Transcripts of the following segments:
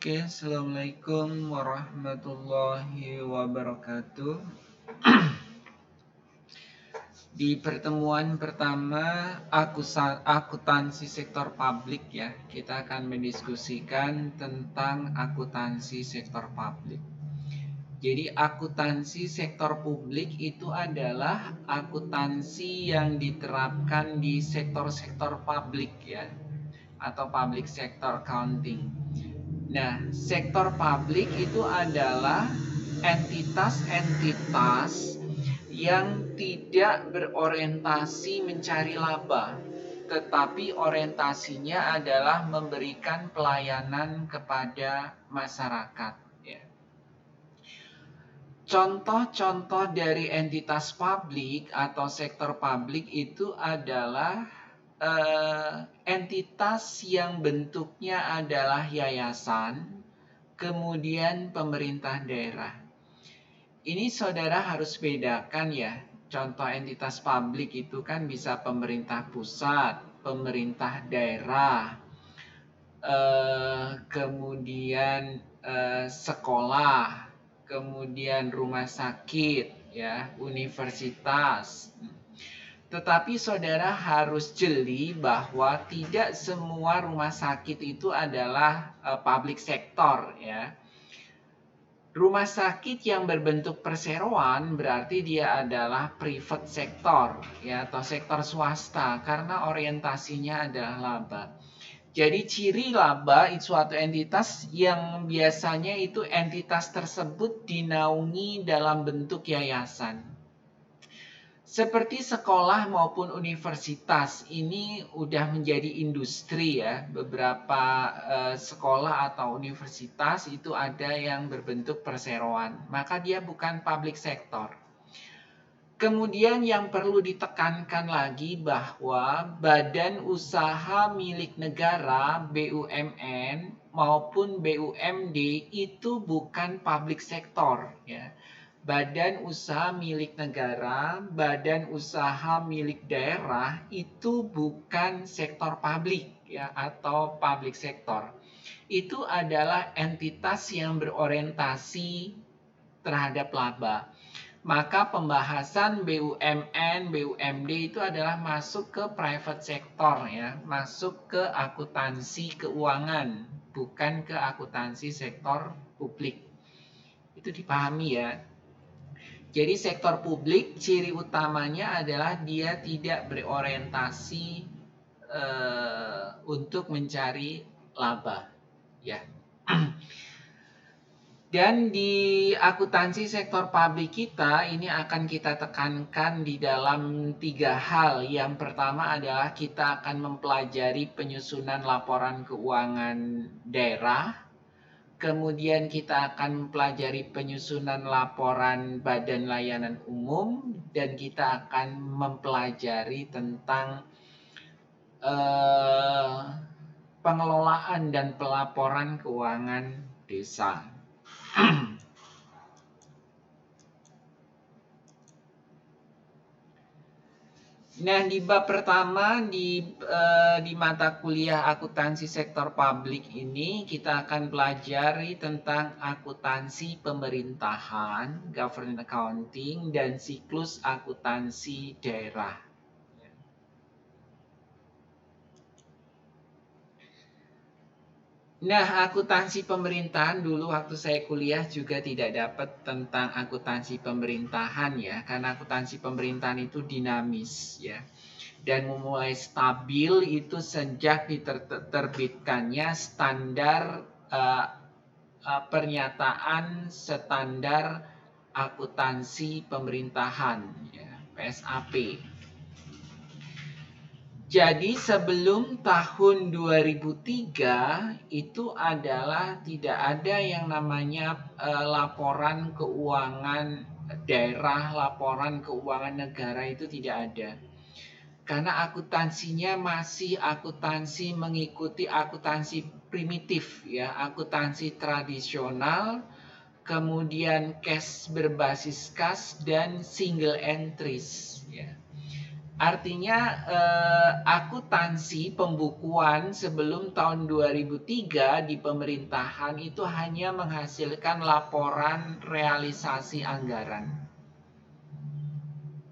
Oke, Assalamualaikum warahmatullahi wabarakatuh. Di pertemuan pertama akuntansi sektor publik ya, kita akan mendiskusikan tentang akuntansi sektor publik. Jadi akuntansi sektor publik itu adalah akuntansi yang diterapkan di sektor-sektor publik ya, atau public sector accounting. Nah, sektor publik itu adalah entitas-entitas yang tidak berorientasi mencari laba, tetapi orientasinya adalah memberikan pelayanan kepada masyarakat. Ya. Contoh-contoh dari entitas publik atau sektor publik itu adalah entitas yang bentuknya adalah yayasan, kemudian pemerintah daerah. Ini saudara harus bedakan ya. Contoh entitas publik itu kan bisa pemerintah pusat, pemerintah daerah, kemudian sekolah, kemudian rumah sakit, ya, universitas. Tetapi saudara harus jeli bahwa tidak semua rumah sakit itu adalah public sector ya. Rumah sakit yang berbentuk perseroan berarti dia adalah private sector ya, atau sektor swasta karena orientasinya adalah laba. Jadi ciri laba itu suatu entitas yang biasanya itu entitas tersebut dinaungi dalam bentuk yayasan. Seperti sekolah maupun universitas ini udah menjadi industri ya. Beberapa sekolah atau universitas itu ada yang berbentuk perseroan. Maka dia bukan public sector. Kemudian yang perlu ditekankan lagi bahwa badan usaha milik negara BUMN maupun BUMD itu bukan public sector ya. Badan usaha milik negara, badan usaha milik daerah itu bukan sektor publik ya atau public sector. Itu adalah entitas yang berorientasi terhadap laba. Maka pembahasan BUMN, BUMD itu adalah masuk ke private sector ya, masuk ke akuntansi keuangan, bukan ke akuntansi sektor publik. Itu dipahami ya. Jadi sektor publik ciri utamanya adalah dia tidak berorientasi untuk mencari laba, ya. Dan di akuntansi sektor publik kita ini akan kita tekankan di dalam 3 hal. Yang pertama adalah kita akan mempelajari penyusunan laporan keuangan daerah. Kemudian kita akan mempelajari penyusunan laporan Badan Layanan Umum dan kita akan mempelajari tentang pengelolaan dan pelaporan keuangan desa. Nah, di bab pertama di mata kuliah akuntansi sektor publik ini kita akan pelajari tentang akuntansi pemerintahan, government accounting, dan siklus akuntansi daerah. Nah, akuntansi pemerintahan dulu waktu saya kuliah juga tidak dapat tentang akuntansi pemerintahan ya, karena akuntansi pemerintahan itu dinamis ya. Dan memulai stabil itu sejak diterbitkannya standar pernyataan standar akuntansi pemerintahan ya, PSAP. Jadi sebelum tahun 2003 itu adalah tidak ada yang namanya laporan keuangan daerah, laporan keuangan negara itu tidak ada. Karena akuntansinya masih akuntansi mengikuti akuntansi primitif ya, akuntansi tradisional, kemudian cash berbasis kas dan single entries ya. Artinya akuntansi pembukuan sebelum tahun 2003 di pemerintahan itu hanya menghasilkan laporan realisasi anggaran.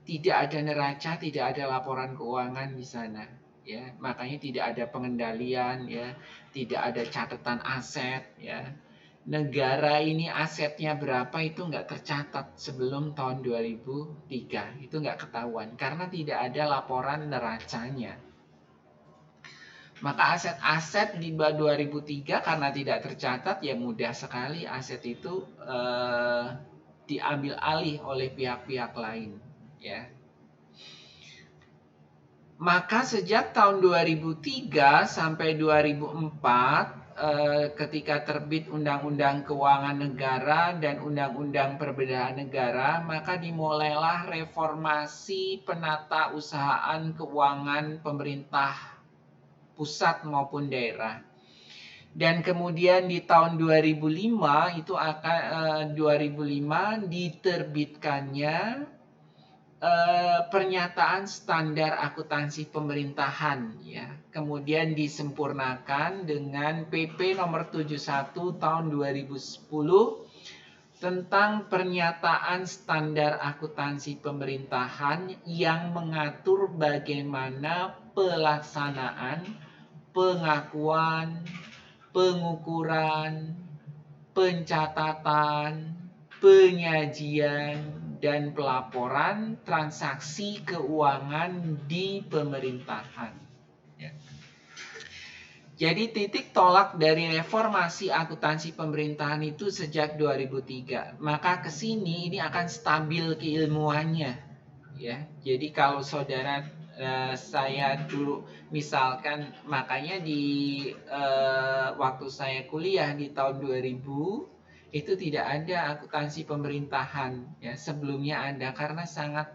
Tidak ada neraca, tidak ada laporan keuangan di sana. Ya, makanya tidak ada pengendalian, ya, tidak ada catatan aset, ya. Negara ini asetnya berapa itu nggak tercatat sebelum tahun 2003. Itu nggak ketahuan karena tidak ada laporan neracanya. Maka aset-aset di 2003 karena tidak tercatat, ya mudah sekali aset itu diambil alih oleh pihak-pihak lain. Ya. Maka sejak tahun 2003 sampai 2004, ketika terbit Undang-Undang Keuangan Negara dan Undang-Undang Perbedaan Negara, maka dimulailah reformasi penata usahaan keuangan pemerintah pusat maupun daerah. Dan kemudian di tahun 2005 diterbitkannya pernyataan standar akuntansi pemerintahan, ya. Kemudian disempurnakan dengan PP nomor 71 tahun 2010 tentang pernyataan standar akuntansi pemerintahan yang mengatur bagaimana pelaksanaan, pengakuan, pengukuran, pencatatan, penyajian, dan pelaporan transaksi keuangan di pemerintahan. Ya. Jadi titik tolak dari reformasi akuntansi pemerintahan itu sejak 2003. Maka ke sini ini akan stabil keilmuannya. Ya. Jadi kalau saudara saya dulu misalkan, makanya di waktu saya kuliah di tahun 2000 itu tidak ada akuntansi pemerintahan, ya. Sebelumnya ada karena sangat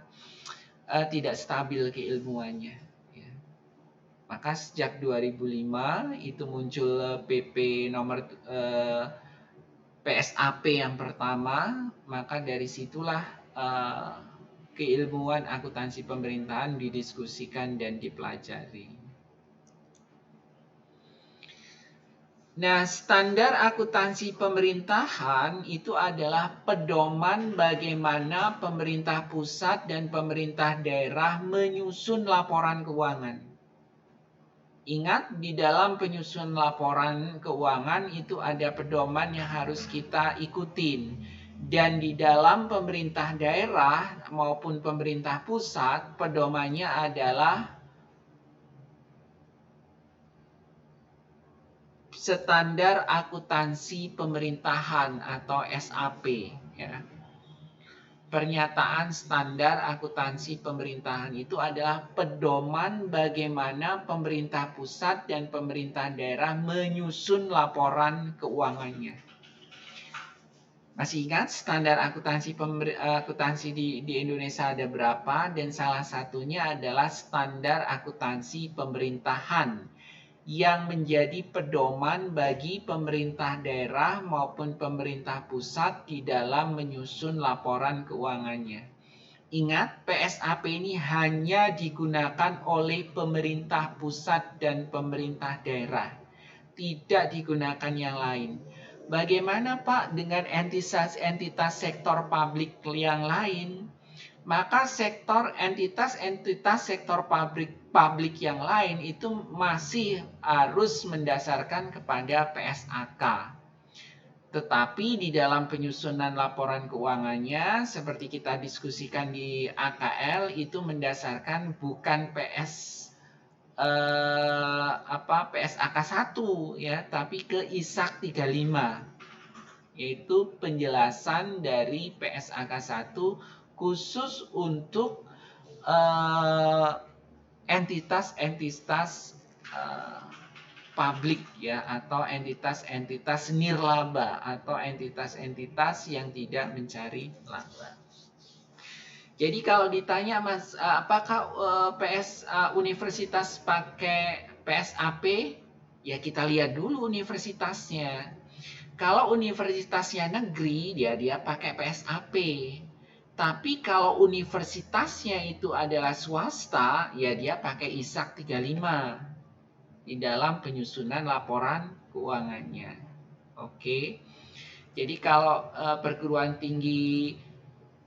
tidak stabil keilmuannya, ya. Maka sejak 2005 itu muncul PP nomor PSAP yang pertama, maka dari situlah keilmuan akuntansi pemerintahan didiskusikan dan dipelajari. Nah, standar akuntansi pemerintahan itu adalah pedoman bagaimana pemerintah pusat dan pemerintah daerah menyusun laporan keuangan. Ingat, di dalam penyusun laporan keuangan itu ada pedoman yang harus kita ikutin. Dan di dalam pemerintah daerah maupun pemerintah pusat, pedomannya adalah standar akuntansi pemerintahan atau SAP, ya. Pernyataan standar akuntansi pemerintahan itu adalah pedoman bagaimana pemerintah pusat dan pemerintah daerah menyusun laporan keuangannya. Masih ingat standar akuntansi di Indonesia ada berapa? Dan salah satunya adalah standar akuntansi pemerintahan yang menjadi pedoman bagi pemerintah daerah maupun pemerintah pusat di dalam menyusun laporan keuangannya. Ingat, PSAP ini hanya digunakan oleh pemerintah pusat dan pemerintah daerah. Tidak digunakan yang lain. Bagaimana Pak dengan entitas sektor publik yang lain? Maka entitas sektor publik yang lain itu masih harus mendasarkan kepada PSAK. Tetapi di dalam penyusunan laporan keuangannya, seperti kita diskusikan di AKL, itu mendasarkan bukan PSAK 1, ya, tapi ke ISAK 35, yaitu penjelasan dari PSAK 1 khusus untuk entitas-entitas publik, ya, atau entitas-entitas nirlaba atau entitas-entitas yang tidak mencari laba. Jadi kalau ditanya Mas, apakah universitas pakai PSAP? Ya kita lihat dulu universitasnya. Kalau universitasnya negeri, dia pakai PSAP. Tapi kalau universitasnya itu adalah swasta, ya dia pakai ISAK 35 di dalam penyusunan laporan keuangannya. Oke. Jadi kalau perguruan tinggi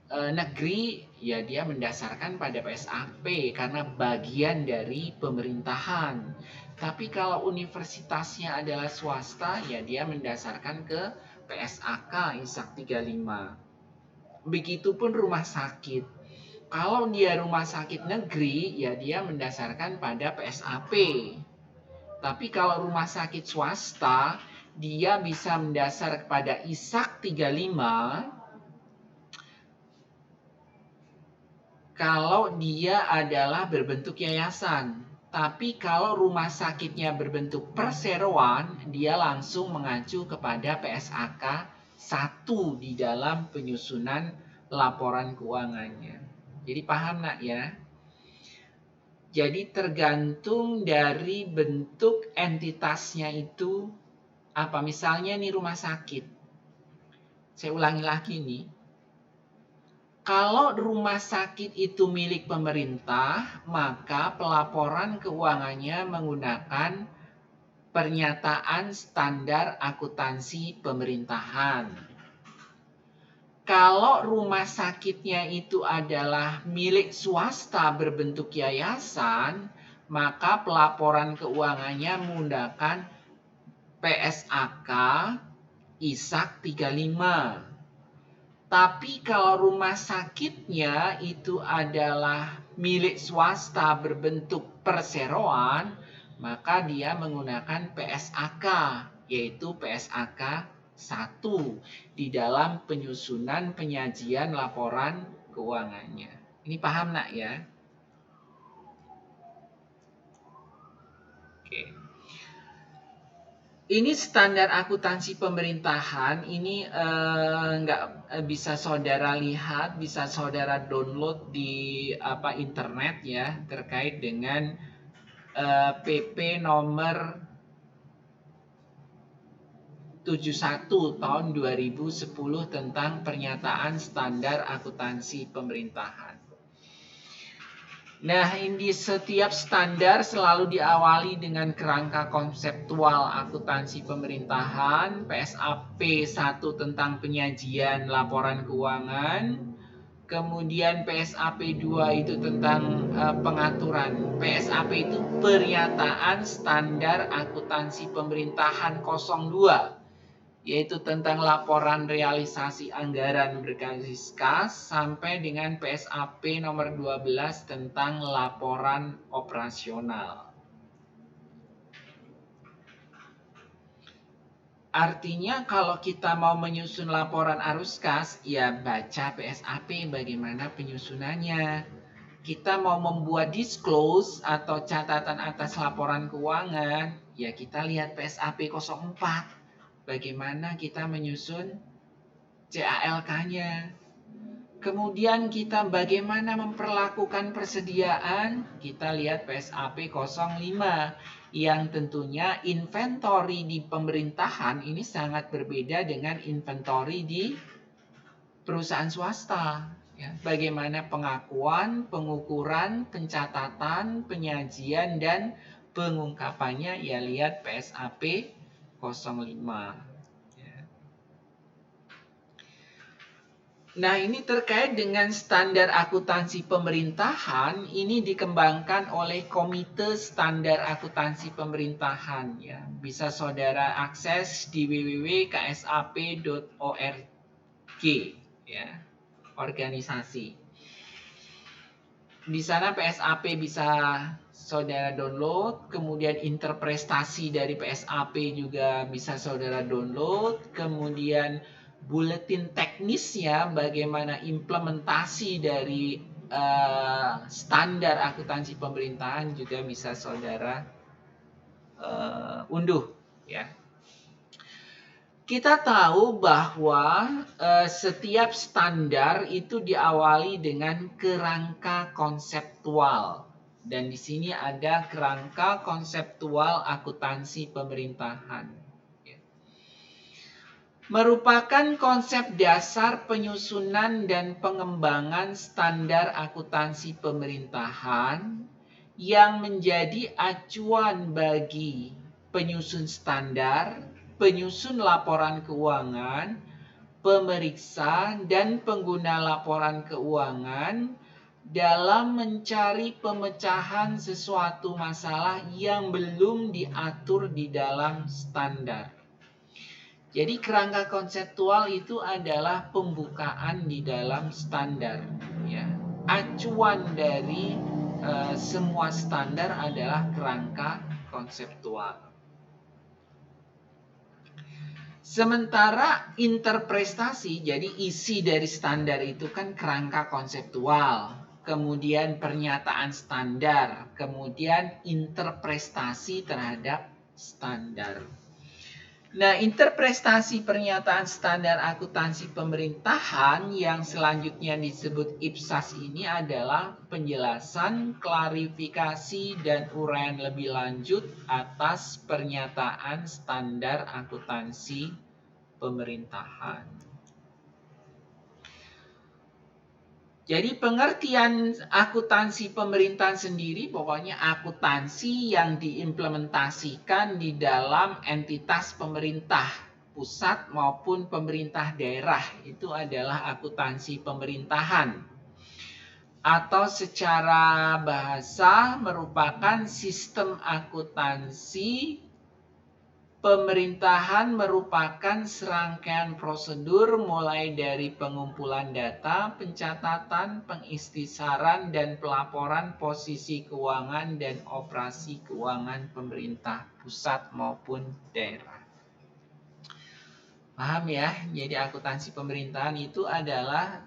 negeri, ya dia mendasarkan pada PSAP karena bagian dari pemerintahan. Tapi kalau universitasnya adalah swasta, ya dia mendasarkan ke PSAK ISAK 35. Begitupun rumah sakit. Kalau dia rumah sakit negeri, ya dia mendasarkan pada PSAP. Tapi kalau rumah sakit swasta, dia bisa mendasar kepada ISAK 35 kalau dia adalah berbentuk yayasan. Tapi kalau rumah sakitnya berbentuk perseroan, dia langsung mengacu kepada PSAK 1 di dalam penyusunan laporan keuangannya. Jadi paham nak ya? Jadi tergantung dari bentuk entitasnya itu apa. Misalnya nih rumah sakit. Saya ulangi lagi nih. Kalau rumah sakit itu milik pemerintah, maka pelaporan keuangannya menggunakan pernyataan standar akuntansi pemerintahan. Kalau rumah sakitnya itu adalah milik swasta berbentuk yayasan, maka pelaporan keuangannya menggunakan PSAK ISAK 35. Tapi kalau rumah sakitnya itu adalah milik swasta berbentuk perseroan, maka dia menggunakan PSAK, yaitu PSAK 1 di dalam penyusunan penyajian laporan keuangannya. Ini paham nak ya? Oke. Ini standar akuntansi pemerintahan, ini nggak bisa saudara lihat, bisa saudara download di internet ya, terkait dengan PP nomor 71 tahun 2010 tentang pernyataan standar akuntansi pemerintahan. Nah, ini setiap standar selalu diawali dengan kerangka konseptual akuntansi pemerintahan, PSAP 1 tentang penyajian laporan keuangan, kemudian PSAP 2 itu tentang pengaturan. PSAP itu pernyataan standar akuntansi pemerintahan 02, yaitu tentang laporan realisasi anggaran berbasis kas, sampai dengan PSAP nomor 12 tentang laporan operasional. Artinya kalau kita mau menyusun laporan arus kas, ya baca PSAP bagaimana penyusunannya. Kita mau membuat disclose atau catatan atas laporan keuangan, ya kita lihat PSAP 04. Bagaimana kita menyusun CALK-nya. Kemudian kita bagaimana memperlakukan persediaan, kita lihat PSAP 05, yang tentunya inventory di pemerintahan ini sangat berbeda dengan inventory di perusahaan swasta. Ya, bagaimana pengakuan, pengukuran, pencatatan, penyajian, dan pengungkapannya, ya lihat PSAP 05. Nah, ini terkait dengan standar akuntansi pemerintahan, ini dikembangkan oleh Komite Standar Akuntansi Pemerintahan ya. Bisa saudara akses di www.ksap.org ya, organisasi. Di sana PSAP bisa saudara download, kemudian interpretasi dari PSAP juga bisa saudara download, kemudian buletin teknisnya bagaimana implementasi dari standar akuntansi pemerintahan juga bisa saudara unduh ya. Kita tahu bahwa setiap standar itu diawali dengan kerangka konseptual. Dan di sini ada kerangka konseptual akuntansi pemerintahan. merupakan konsep dasar penyusunan dan pengembangan standar akuntansi pemerintahan yang menjadi acuan bagi penyusun standar, penyusun laporan keuangan, pemeriksa, dan pengguna laporan keuangan dalam mencari pemecahan sesuatu masalah yang belum diatur di dalam standar. Jadi kerangka konseptual itu adalah pembukaan di dalam standar. Ya. Acuan dari semua standar adalah kerangka konseptual. Sementara interpretasi, jadi isi dari standar itu kan kerangka konseptual, kemudian pernyataan standar, kemudian interpretasi terhadap standar. Nah, interpretasi pernyataan standar akuntansi pemerintahan yang selanjutnya disebut IPSAS ini adalah penjelasan, klarifikasi, dan uraian lebih lanjut atas pernyataan standar akuntansi pemerintahan. Jadi pengertian akuntansi pemerintahan sendiri pokoknya akuntansi yang diimplementasikan di dalam entitas pemerintah pusat maupun pemerintah daerah itu adalah akuntansi pemerintahan. Atau secara bahasa merupakan sistem akuntansi pemerintahan merupakan serangkaian prosedur mulai dari pengumpulan data, pencatatan, pengistisaran, dan pelaporan posisi keuangan dan operasi keuangan pemerintah pusat maupun daerah. Paham ya? Jadi akuntansi pemerintahan itu adalah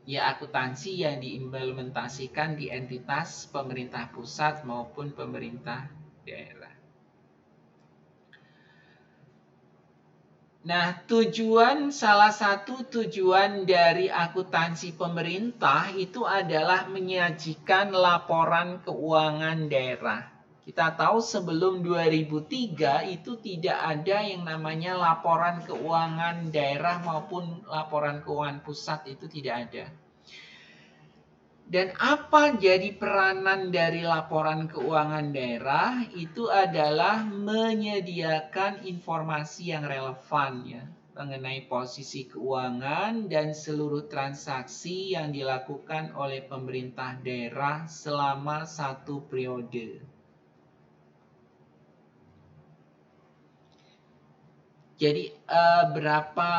ya akuntansi yang diimplementasikan di entitas pemerintah pusat maupun pemerintah daerah. Nah, salah satu tujuan dari akuntansi pemerintah itu adalah menyajikan laporan keuangan daerah. Kita tahu sebelum 2003 itu tidak ada yang namanya laporan keuangan daerah maupun laporan keuangan pusat itu tidak ada. Dan apa jadi peranan dari laporan keuangan daerah? Itu adalah menyediakan informasi yang relevan ya, mengenai posisi keuangan dan seluruh transaksi yang dilakukan oleh pemerintah daerah selama satu periode. Jadi berapa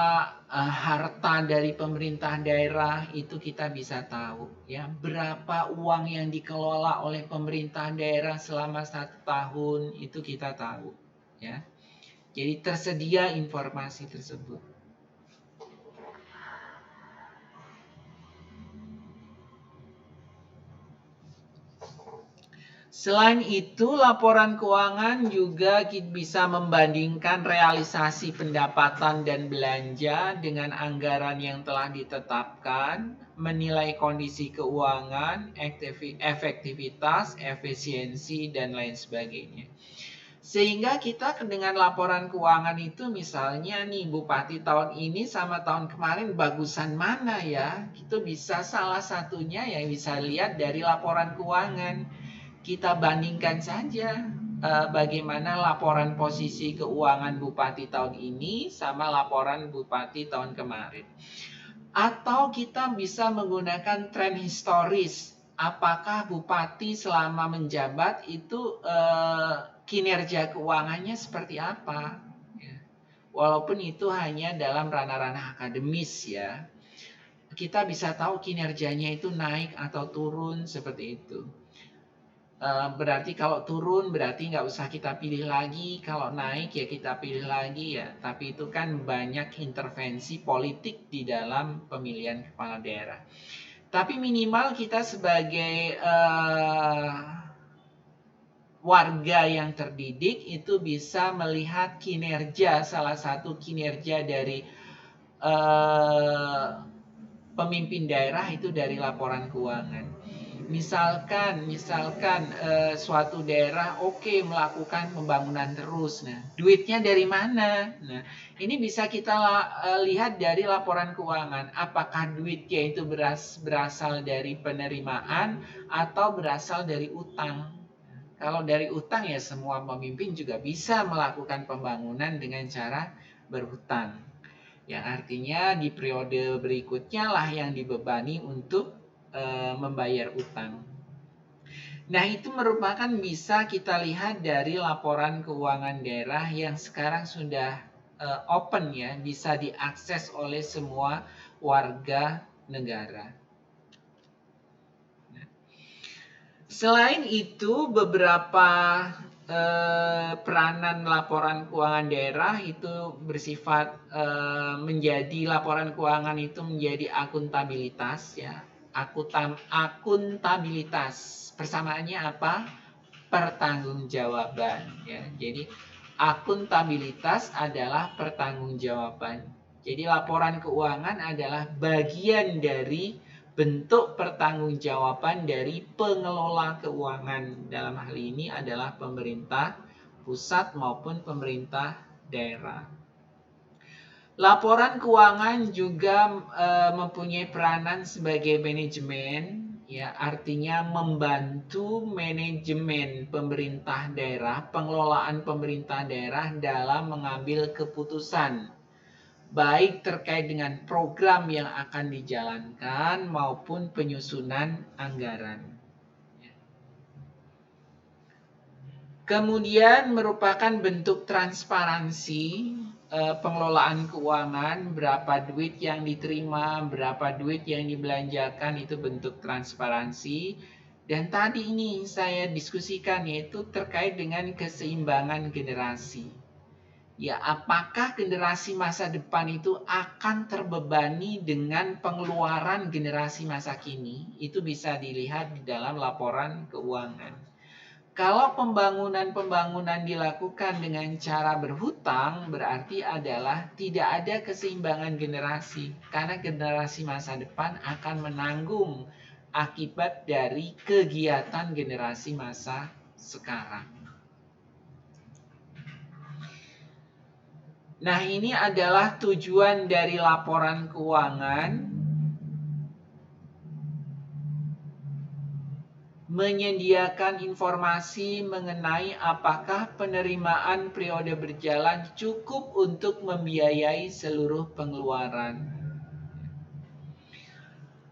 harta dari pemerintah daerah itu kita bisa tahu ya, berapa uang yang dikelola oleh pemerintah daerah selama 1 tahun itu kita tahu ya. Jadi tersedia informasi tersebut. Selain itu, laporan keuangan juga bisa membandingkan realisasi pendapatan dan belanja dengan anggaran yang telah ditetapkan, menilai kondisi keuangan, efektivitas, efisiensi, dan lain sebagainya. Sehingga kita dengan laporan keuangan itu misalnya nih Bupati tahun ini sama tahun kemarin bagusan mana ya? Itu bisa salah satunya yang bisa lihat dari laporan keuangan. Kita bandingkan saja bagaimana laporan posisi keuangan Bupati tahun ini sama laporan Bupati tahun kemarin. Atau kita bisa menggunakan tren historis. Apakah Bupati selama menjabat itu kinerja keuangannya seperti apa? Ya. Walaupun itu hanya dalam ranah-ranah akademis ya. Kita bisa tahu kinerjanya itu naik atau turun seperti itu. Berarti kalau turun berarti nggak usah kita pilih lagi, kalau naik ya kita pilih lagi ya. Tapi itu kan banyak intervensi politik di dalam pemilihan kepala daerah. Tapi minimal kita sebagai warga yang terdidik itu bisa melihat kinerja, salah satu kinerja dari pemimpin daerah itu dari laporan keuangan. Misalkan suatu daerah melakukan pembangunan terus. Nah, duitnya dari mana? Nah, ini bisa kita lihat dari laporan keuangan. Apakah duitnya itu berasal dari penerimaan atau berasal dari utang? Kalau dari utang ya semua pemimpin juga bisa melakukan pembangunan dengan cara berhutang. Yang artinya di periode berikutnya lah yang dibebani untuk membayar utang. Nah, itu merupakan bisa kita lihat dari laporan keuangan daerah yang sekarang sudah open ya, bisa diakses oleh semua warga negara. Nah, selain itu, beberapa peranan laporan keuangan daerah itu bersifat menjadi laporan keuangan itu menjadi akuntabilitas ya. Akuntabilitas persamaannya apa? Pertanggungjawaban ya. Jadi akuntabilitas adalah pertanggungjawaban. Jadi laporan keuangan adalah bagian dari bentuk pertanggungjawaban dari pengelola keuangan. Dalam hal ini adalah pemerintah pusat maupun pemerintah daerah. Laporan keuangan juga mempunyai peranan sebagai manajemen, ya artinya membantu manajemen pemerintah daerah, pengelolaan pemerintah daerah dalam mengambil keputusan, baik terkait dengan program yang akan dijalankan maupun penyusunan anggaran. Kemudian merupakan bentuk transparansi pengelolaan keuangan, berapa duit yang diterima, berapa duit yang dibelanjakan, itu bentuk transparansi. Dan tadi ini saya diskusikan yaitu terkait dengan keseimbangan generasi. Ya, apakah generasi masa depan itu akan terbebani dengan pengeluaran generasi masa kini? Itu bisa dilihat di dalam laporan keuangan. Kalau pembangunan dilakukan dengan cara berhutang, berarti adalah tidak ada keseimbangan generasi. Karena generasi masa depan akan menanggung akibat dari kegiatan generasi masa sekarang. Nah, ini adalah tujuan dari laporan keuangan. Menyediakan informasi mengenai apakah penerimaan periode berjalan cukup untuk membiayai seluruh pengeluaran.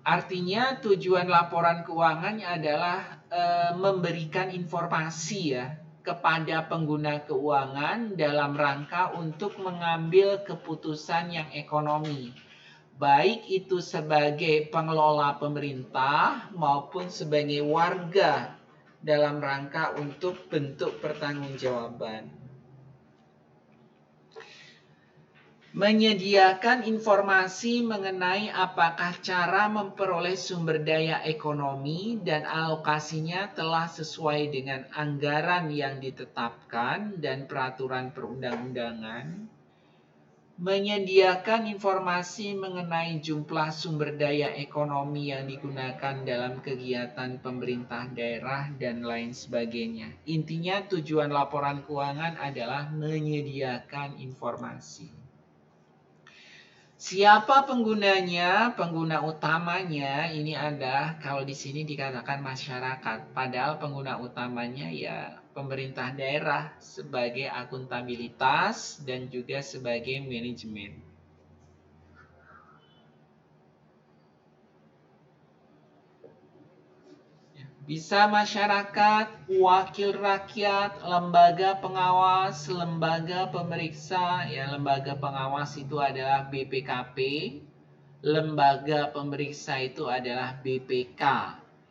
Artinya tujuan laporan keuangan adalah memberikan informasi ya kepada pengguna keuangan dalam rangka untuk mengambil keputusan yang ekonomi. Baik itu sebagai pengelola pemerintah maupun sebagai warga dalam rangka untuk bentuk pertanggungjawaban. Menyediakan informasi mengenai apakah cara memperoleh sumber daya ekonomi dan alokasinya telah sesuai dengan anggaran yang ditetapkan dan peraturan perundang-undangan. Menyediakan informasi mengenai jumlah sumber daya ekonomi yang digunakan dalam kegiatan pemerintah daerah dan lain sebagainya. Intinya tujuan laporan keuangan adalah menyediakan informasi. Siapa penggunanya? Pengguna utamanya ini adalah kalau di sini dikatakan masyarakat, padahal pengguna utamanya ya pemerintah daerah sebagai akuntabilitas dan juga sebagai manajemen. Bisa masyarakat, wakil rakyat, lembaga pengawas, lembaga pemeriksa. Ya, lembaga pengawas itu adalah BPKP, lembaga pemeriksa itu adalah BPK,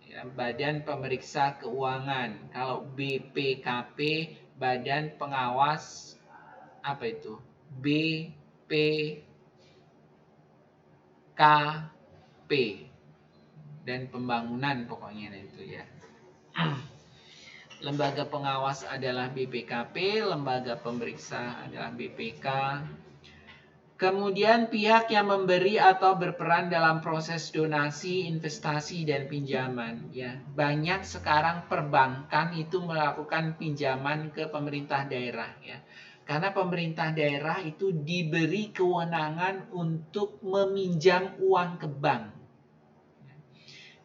ya, Badan Pemeriksa Keuangan. Kalau BPKP, Badan Pengawas apa itu? BPKP dan pembangunan pokoknya itu ya. Lembaga pengawas adalah BPKP, lembaga pemeriksa adalah BPK. Kemudian pihak yang memberi atau berperan dalam proses donasi, investasi, dan pinjaman. Ya, banyak sekarang perbankan itu melakukan pinjaman ke pemerintah daerah. Ya, karena pemerintah daerah itu diberi kewenangan untuk meminjam uang ke bank.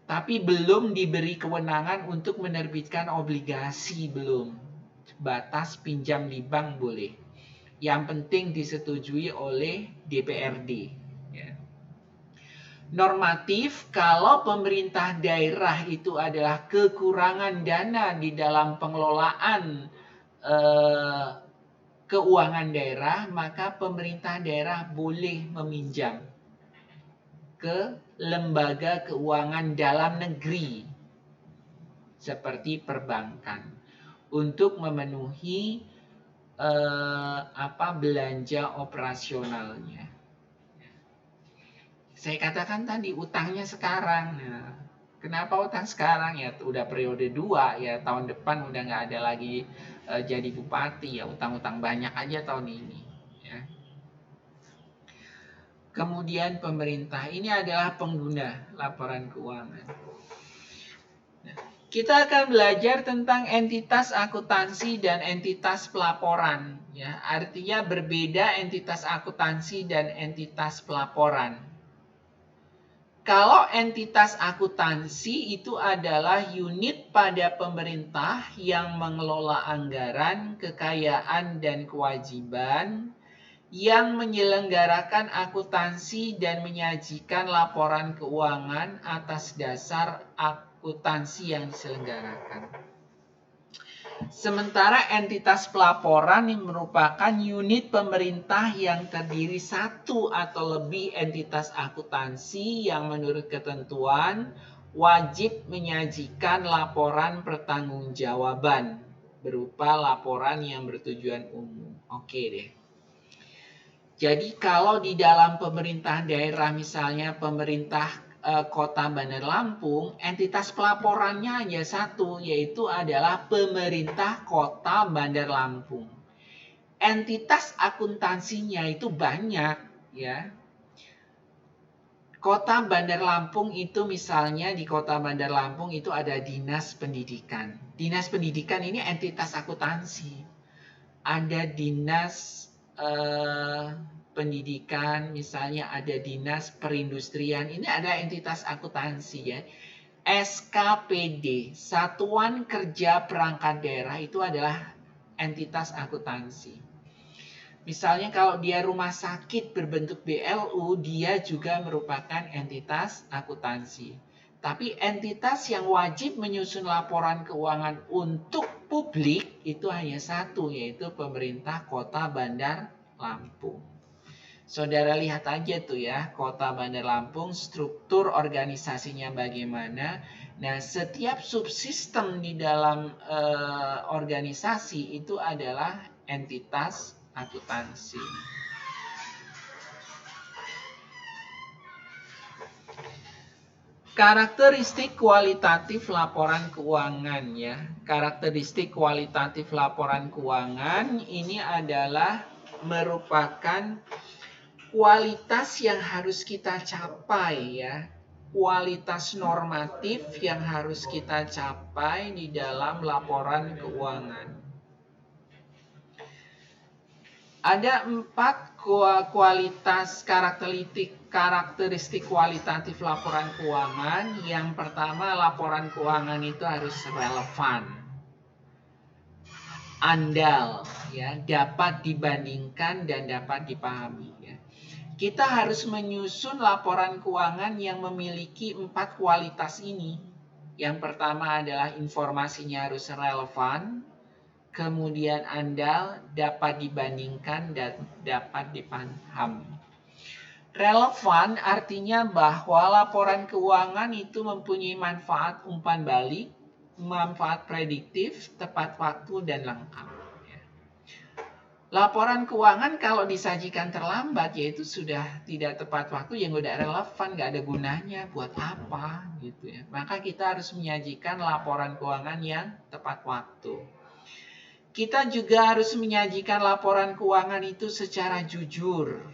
Tapi belum diberi kewenangan untuk menerbitkan obligasi, belum. Batas pinjam di bank boleh. Yang penting disetujui oleh DPRD. Ya. Normatif, kalau pemerintah daerah itu adalah kekurangan dana di dalam pengelolaan keuangan daerah, maka pemerintah daerah boleh meminjam ke lembaga keuangan dalam negeri seperti perbankan untuk memenuhi belanja operasionalnya. Saya katakan tadi utangnya sekarang. Nah, kenapa utang sekarang? Ya udah periode 2, ya tahun depan udah nggak ada lagi jadi bupati, ya utang-utang banyak aja tahun ini. Ya. Kemudian pemerintah, ini adalah pengguna laporan keuangan. Nah, kita akan belajar tentang entitas akuntansi dan entitas pelaporan. Ya, artinya berbeda entitas akuntansi dan entitas pelaporan. Kalau entitas akuntansi itu adalah unit pada pemerintah yang mengelola anggaran, kekayaan, dan kewajiban, yang menyelenggarakan akuntansi dan menyajikan laporan keuangan atas dasar akuntansi yang diselenggarakan. Sementara entitas pelaporan yang merupakan unit pemerintah yang terdiri satu atau lebih entitas akuntansi yang menurut ketentuan wajib menyajikan laporan pertanggungjawaban berupa laporan yang bertujuan umum. Oke deh. Jadi kalau di dalam pemerintah daerah, misalnya pemerintah Kota Bandar Lampung, entitas pelaporannya hanya satu, yaitu adalah pemerintah Kota Bandar Lampung. Entitas akuntansinya itu banyak, ya. Kota Bandar Lampung itu misalnya di Kota Bandar Lampung itu ada Dinas Pendidikan. Dinas Pendidikan ini entitas akuntansi. Ada Dinas Pendidikan, misalnya ada Dinas Perindustrian, ini ada entitas akuntansi ya. SKPD, Satuan Kerja Perangkat Daerah, itu adalah entitas akuntansi. Misalnya kalau dia rumah sakit berbentuk BLU, dia juga merupakan entitas akuntansi. Tapi entitas yang wajib menyusun laporan keuangan untuk publik itu hanya satu, yaitu pemerintah Kota Bandar Lampung. Saudara lihat aja tuh ya, Kota Bandar Lampung, struktur organisasinya bagaimana. Nah, setiap subsistem di dalam organisasi itu adalah entitas akuntansi. Karakteristik kualitatif laporan keuangan ya. Karakteristik kualitatif laporan keuangan ini adalah merupakan kualitas yang harus kita capai ya. Kualitas normatif yang harus kita capai di dalam laporan keuangan. Ada 4 kualitas karakteristik kualitatif laporan keuangan. Yang pertama, laporan keuangan itu harus relevan, andal, ya, dapat dibandingkan dan dapat dipahami. Ya. Kita harus menyusun laporan keuangan yang memiliki 4 kualitas ini. Yang pertama adalah informasinya harus relevan, kemudian andal, dapat dibandingkan, dan dapat dipahami. Relevan artinya bahwa laporan keuangan itu mempunyai manfaat umpan balik, manfaat prediktif, tepat waktu, dan lengkap. Laporan keuangan kalau disajikan terlambat, yaitu sudah tidak tepat waktu, yang udah relevan, nggak ada gunanya, buat apa gitu ya. Maka kita harus menyajikan laporan keuangan yang tepat waktu. Kita juga harus menyajikan laporan keuangan itu secara jujur.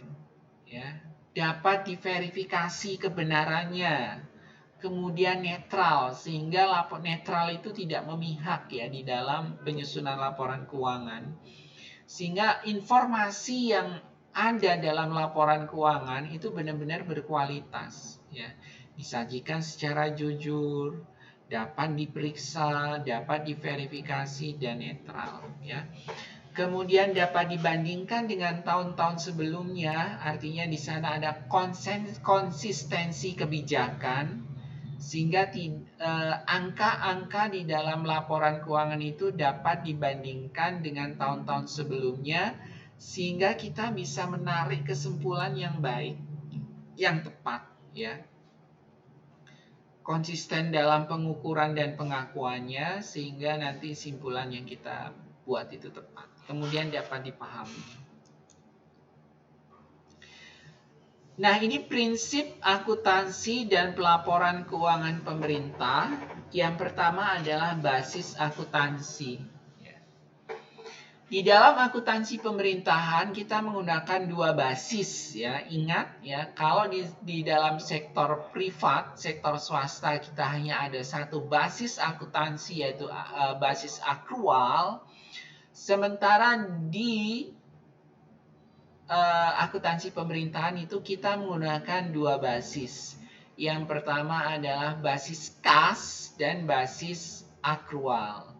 ya, dapat diverifikasi kebenarannya, kemudian netral, sehingga lapor netral itu tidak memihak ya di dalam penyusunan laporan keuangan, sehingga informasi yang ada dalam laporan keuangan itu benar-benar berkualitas ya, disajikan secara jujur, dapat diperiksa, dapat diverifikasi dan netral ya. Kemudian dapat dibandingkan dengan tahun-tahun sebelumnya, artinya di sana ada konsistensi kebijakan, sehingga angka-angka di dalam laporan keuangan itu dapat dibandingkan dengan tahun-tahun sebelumnya, sehingga kita bisa menarik kesimpulan yang baik, yang tepat ya. Konsisten dalam pengukuran dan pengakuannya, sehingga nanti simpulan yang kita buat itu tepat, kemudian dapat dipahami. Nah, ini prinsip akuntansi dan pelaporan keuangan pemerintah. Yang pertama adalah basis akuntansi. Di dalam akuntansi pemerintahan kita menggunakan dua basis ya. Ingat ya, kalau di dalam sektor privat, sektor swasta kita hanya ada satu basis akuntansi, yaitu basis akrual. Sementara di akuntansi pemerintahan itu kita menggunakan dua basis. Yang pertama adalah basis kas dan basis akrual.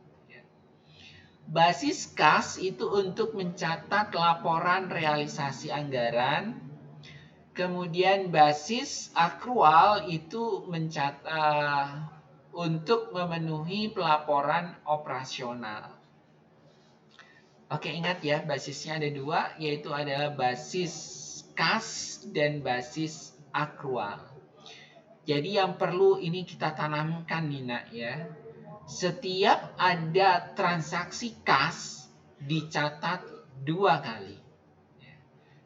Basis kas itu untuk mencatat laporan realisasi anggaran. Kemudian basis akrual itu mencatat untuk memenuhi pelaporan operasional. Oke, ingat ya, basisnya ada dua, yaitu adalah basis kas dan basis akrual. Jadi yang perlu ini kita tanamkan nih nak ya. Setiap ada transaksi kas dicatat dua kali.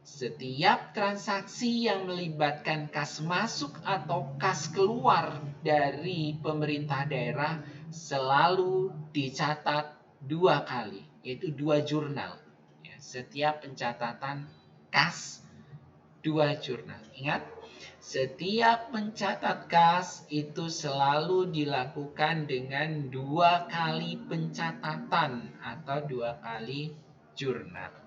Setiap transaksi yang melibatkan kas masuk atau kas keluar dari pemerintah daerah selalu dicatat dua kali, yaitu dua jurnal. Setiap pencatatan kas, dua jurnal. Ingat, setiap mencatat kas itu selalu dilakukan dengan dua kali pencatatan atau dua kali jurnal.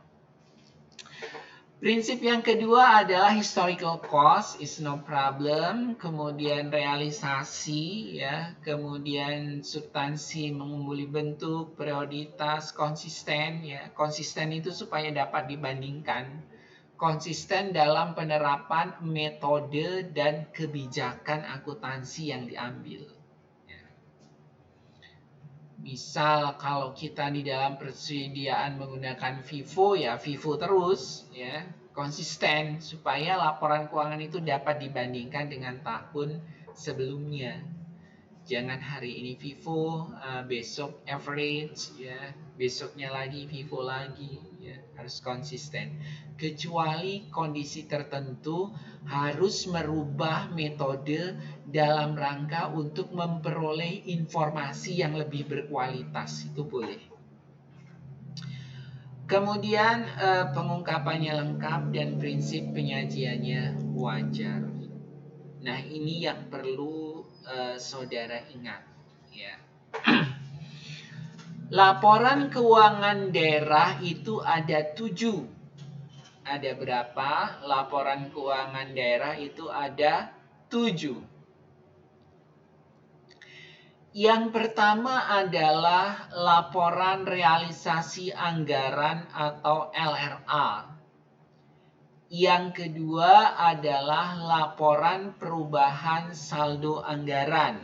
Prinsip yang kedua adalah historical cost is no problem, kemudian realisasi ya, kemudian substansi mengumpuli bentuk, perioditas, konsisten ya. Konsisten itu supaya dapat dibandingkan. Konsisten dalam penerapan metode dan kebijakan akuntansi yang diambil. Misal kalau kita di dalam persediaan menggunakan FIFO ya FIFO terus ya, konsisten supaya laporan keuangan itu dapat dibandingkan dengan tahun sebelumnya. Jangan hari ini FIFO, besok average ya, besoknya lagi FIFO lagi ya, harus konsisten. Kecuali kondisi tertentu harus merubah metode dalam rangka untuk memperoleh informasi yang lebih berkualitas, itu boleh. Kemudian pengungkapannya lengkap dan prinsip penyajiannya wajar. Nah, ini yang perlu saudara ingat ya. Laporan keuangan daerah itu ada 7. Ada berapa? Laporan keuangan daerah itu ada 7. Yang pertama adalah laporan realisasi anggaran atau LRA. Yang kedua adalah laporan perubahan saldo anggaran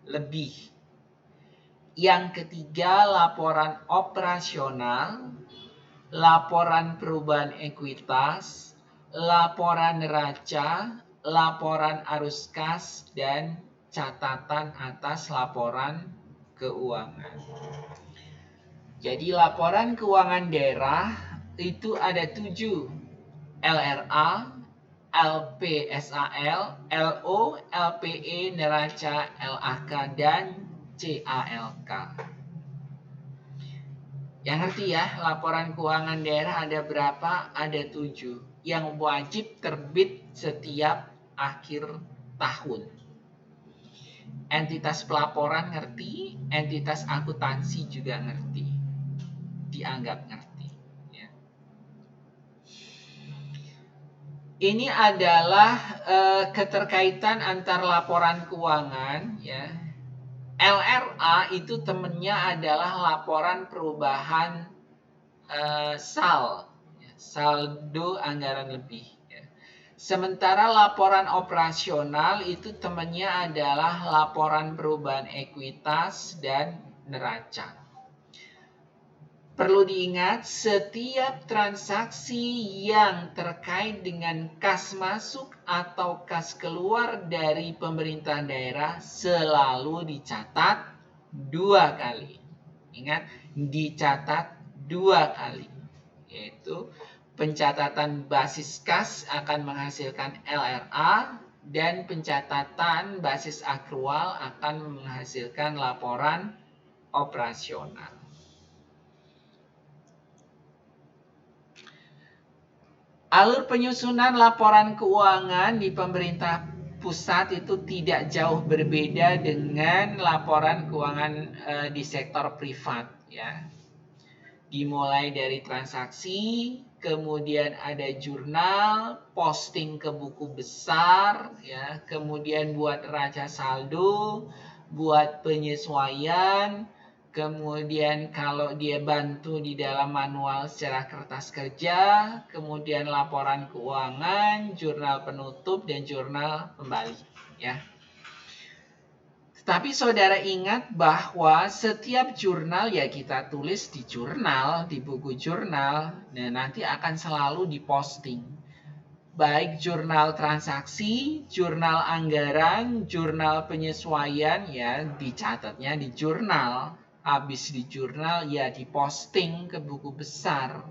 lebih. Yang ketiga laporan operasional, laporan perubahan ekuitas, laporan neraca, laporan arus kas, dan catatan atas laporan keuangan. Jadi laporan keuangan daerah itu ada 7. LRA, LPSAL, LO, LPE, neraca, LAK, dan CALK. Yang ngerti ya, laporan keuangan daerah ada berapa? Ada 7. Yang wajib terbit setiap akhir tahun. Entitas pelaporan ngerti, entitas akuntansi juga ngerti. Dianggap ngerti. Ya. Ini adalah keterkaitan antar laporan keuangan, ya. LRA itu temennya adalah laporan perubahan saldo anggaran lebih. Ya. Sementara laporan operasional itu temennya adalah laporan perubahan ekuitas dan neraca. Perlu diingat, setiap transaksi yang terkait dengan kas masuk atau kas keluar dari pemerintah daerah selalu dicatat 2 kali. Ingat, dicatat 2 kali. Yaitu pencatatan basis kas akan menghasilkan LRA dan pencatatan basis akrual akan menghasilkan laporan operasional. Alur penyusunan laporan keuangan di pemerintah pusat itu tidak jauh berbeda dengan laporan keuangan di sektor privat, ya. Dimulai dari transaksi, kemudian ada jurnal, posting ke buku besar, ya, kemudian buat neraca saldo, buat penyesuaian, kemudian kalau dia bantu di dalam manual secara kertas kerja, kemudian laporan keuangan, jurnal penutup, dan jurnal kembali, ya. Tapi saudara ingat bahwa setiap jurnal ya kita tulis di jurnal, di buku jurnal, nah nanti akan selalu diposting. Baik jurnal transaksi, jurnal anggaran, jurnal penyesuaian ya dicatatnya di jurnal. Habis di jurnal ya diposting ke buku besar.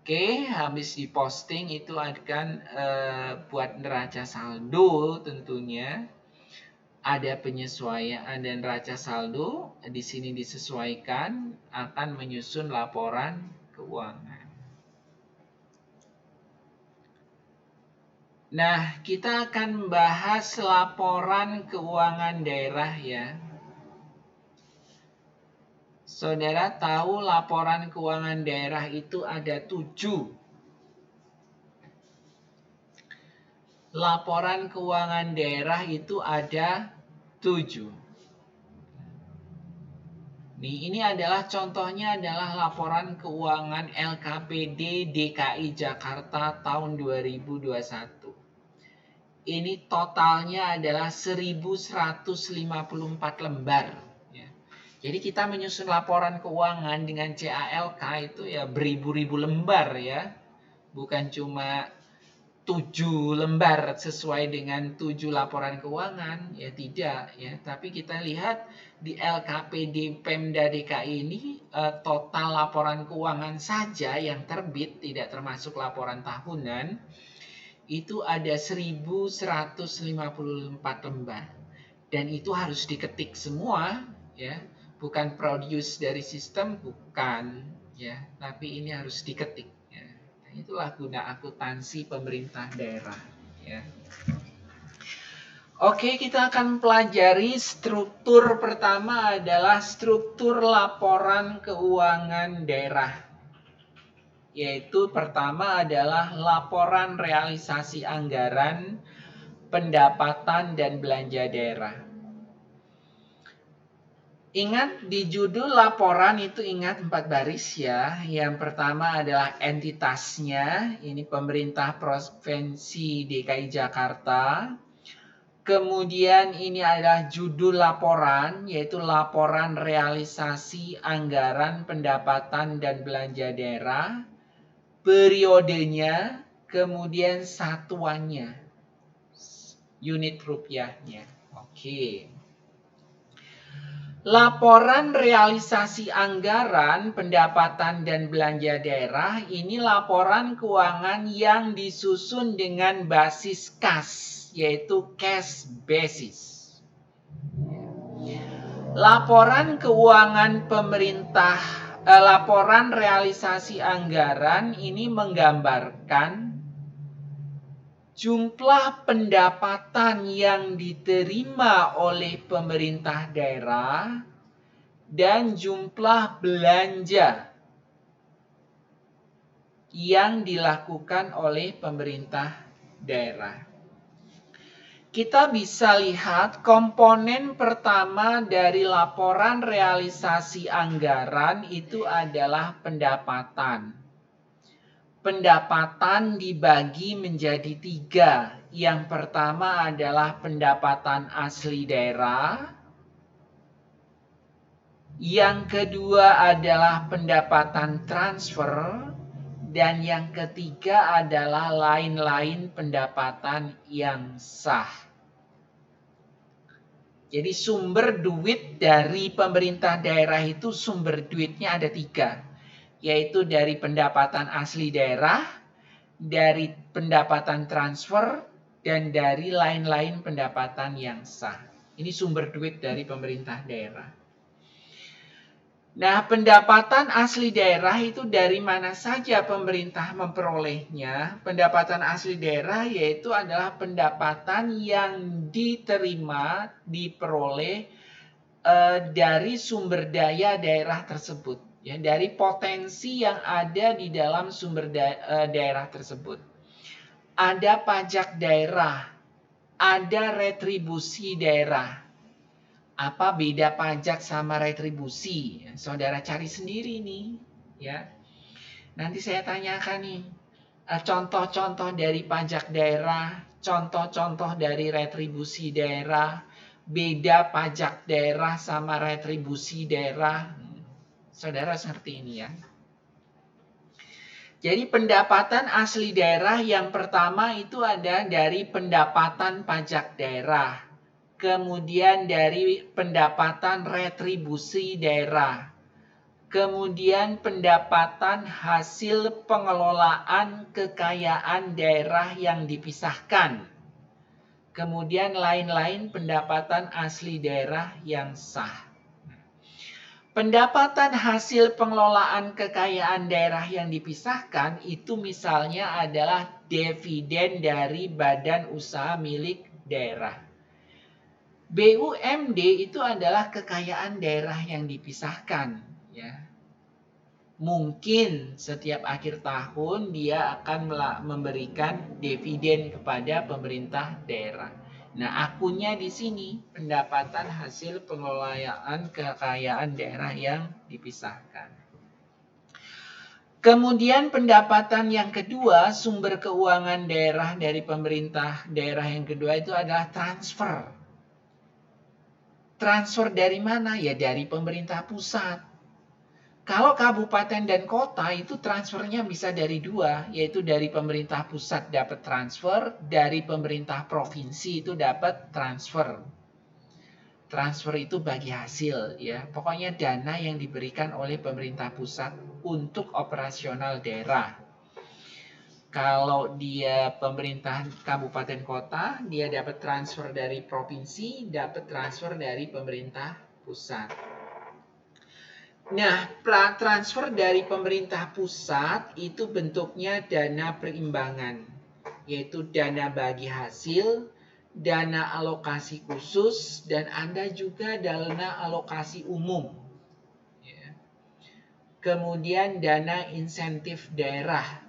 Oke, habis diposting itu akan buat neraca saldo tentunya. Ada penyesuaian dan neraca saldo di sini disesuaikan akan menyusun laporan keuangan. Nah, kita akan membahas laporan keuangan daerah ya. Saudara tahu laporan keuangan daerah itu ada 7. Laporan keuangan daerah itu ada 7. Nih, ini adalah contohnya adalah laporan keuangan LKPD DKI Jakarta tahun 2021. Ini totalnya adalah 1154 lembar. Ya. Jadi kita menyusun laporan keuangan dengan CALK itu ya beribu-ribu lembar ya. Bukan cuma 7 lembar sesuai dengan 7 laporan keuangan, ya tidak ya. Tapi kita lihat di LKPD Pemda DKI ini total laporan keuangan saja yang terbit tidak termasuk laporan tahunan itu ada 1154 lembar. Dan itu harus diketik semua ya, bukan produce dari sistem bukan ya, tapi ini harus diketik. Itulah guna akuntansi pemerintah daerah ya. Oke, kita akan pelajari struktur pertama adalah struktur laporan keuangan daerah. Yaitu pertama adalah laporan realisasi anggaran, pendapatan dan belanja daerah. Ingat di judul laporan itu ingat 4 baris ya. Yang pertama adalah entitasnya, ini pemerintah provinsi DKI Jakarta. Kemudian ini adalah judul laporan, yaitu laporan realisasi anggaran, pendapatan dan belanja daerah. Periodenya, kemudian satuannya, unit rupiahnya. Oke. Laporan realisasi anggaran, pendapatan, dan belanja daerah ini laporan keuangan yang disusun dengan basis kas, yaitu cash basis. Laporan keuangan pemerintah, laporan realisasi anggaran ini menggambarkan jumlah pendapatan yang diterima oleh pemerintah daerah dan jumlah belanja yang dilakukan oleh pemerintah daerah. Kita bisa lihat komponen pertama dari laporan realisasi anggaran itu adalah pendapatan. Pendapatan dibagi menjadi 3. Yang pertama adalah pendapatan asli daerah. Yang kedua adalah pendapatan transfer. Dan yang ketiga adalah lain-lain pendapatan yang sah. Jadi sumber duit dari pemerintah daerah itu sumber duitnya ada 3. Yaitu dari pendapatan asli daerah, dari pendapatan transfer, dan dari lain-lain pendapatan yang sah. Ini sumber duit dari pemerintah daerah. Nah, pendapatan asli daerah itu dari mana saja pemerintah memperolehnya? Pendapatan asli daerah yaitu adalah pendapatan yang diterima, diperoleh dari sumber daya daerah tersebut. Ya, dari potensi yang ada di dalam sumber daerah tersebut. Ada pajak daerah, ada retribusi daerah. Apa beda pajak sama retribusi? Saudara cari sendiri nih, ya. Nanti saya tanyakan nih, contoh-contoh dari pajak daerah, contoh-contoh dari retribusi daerah, beda pajak daerah sama retribusi daerah. Saudara seperti ini ya. Jadi pendapatan asli daerah yang pertama itu ada dari pendapatan pajak daerah. Kemudian dari pendapatan retribusi daerah. Kemudian pendapatan hasil pengelolaan kekayaan daerah yang dipisahkan. Kemudian lain-lain pendapatan asli daerah yang sah. Pendapatan hasil pengelolaan kekayaan daerah yang dipisahkan itu misalnya adalah dividen dari badan usaha milik daerah. BUMD itu adalah kekayaan daerah yang dipisahkan, ya. Mungkin setiap akhir tahun dia akan memberikan dividen kepada pemerintah daerah. Nah, akunnya di sini pendapatan hasil pengelolaan kekayaan daerah yang dipisahkan. Kemudian pendapatan yang kedua, sumber keuangan daerah dari pemerintah daerah yang kedua itu adalah transfer. Transfer dari mana? Ya dari pemerintah pusat. Kalau kabupaten dan kota itu transfernya bisa dari 2, yaitu dari pemerintah pusat dapat transfer, dari pemerintah provinsi itu dapat transfer. Transfer itu bagi hasil, ya. Pokoknya dana yang diberikan oleh pemerintah pusat untuk operasional daerah. Kalau dia pemerintah kabupaten kota, dia dapat transfer dari provinsi, dapat transfer dari pemerintah pusat. Nah, transfer dari pemerintah pusat itu bentuknya dana perimbangan, yaitu dana bagi hasil, dana alokasi khusus, dan ada juga dana alokasi umum. Ya. Kemudian dana insentif daerah.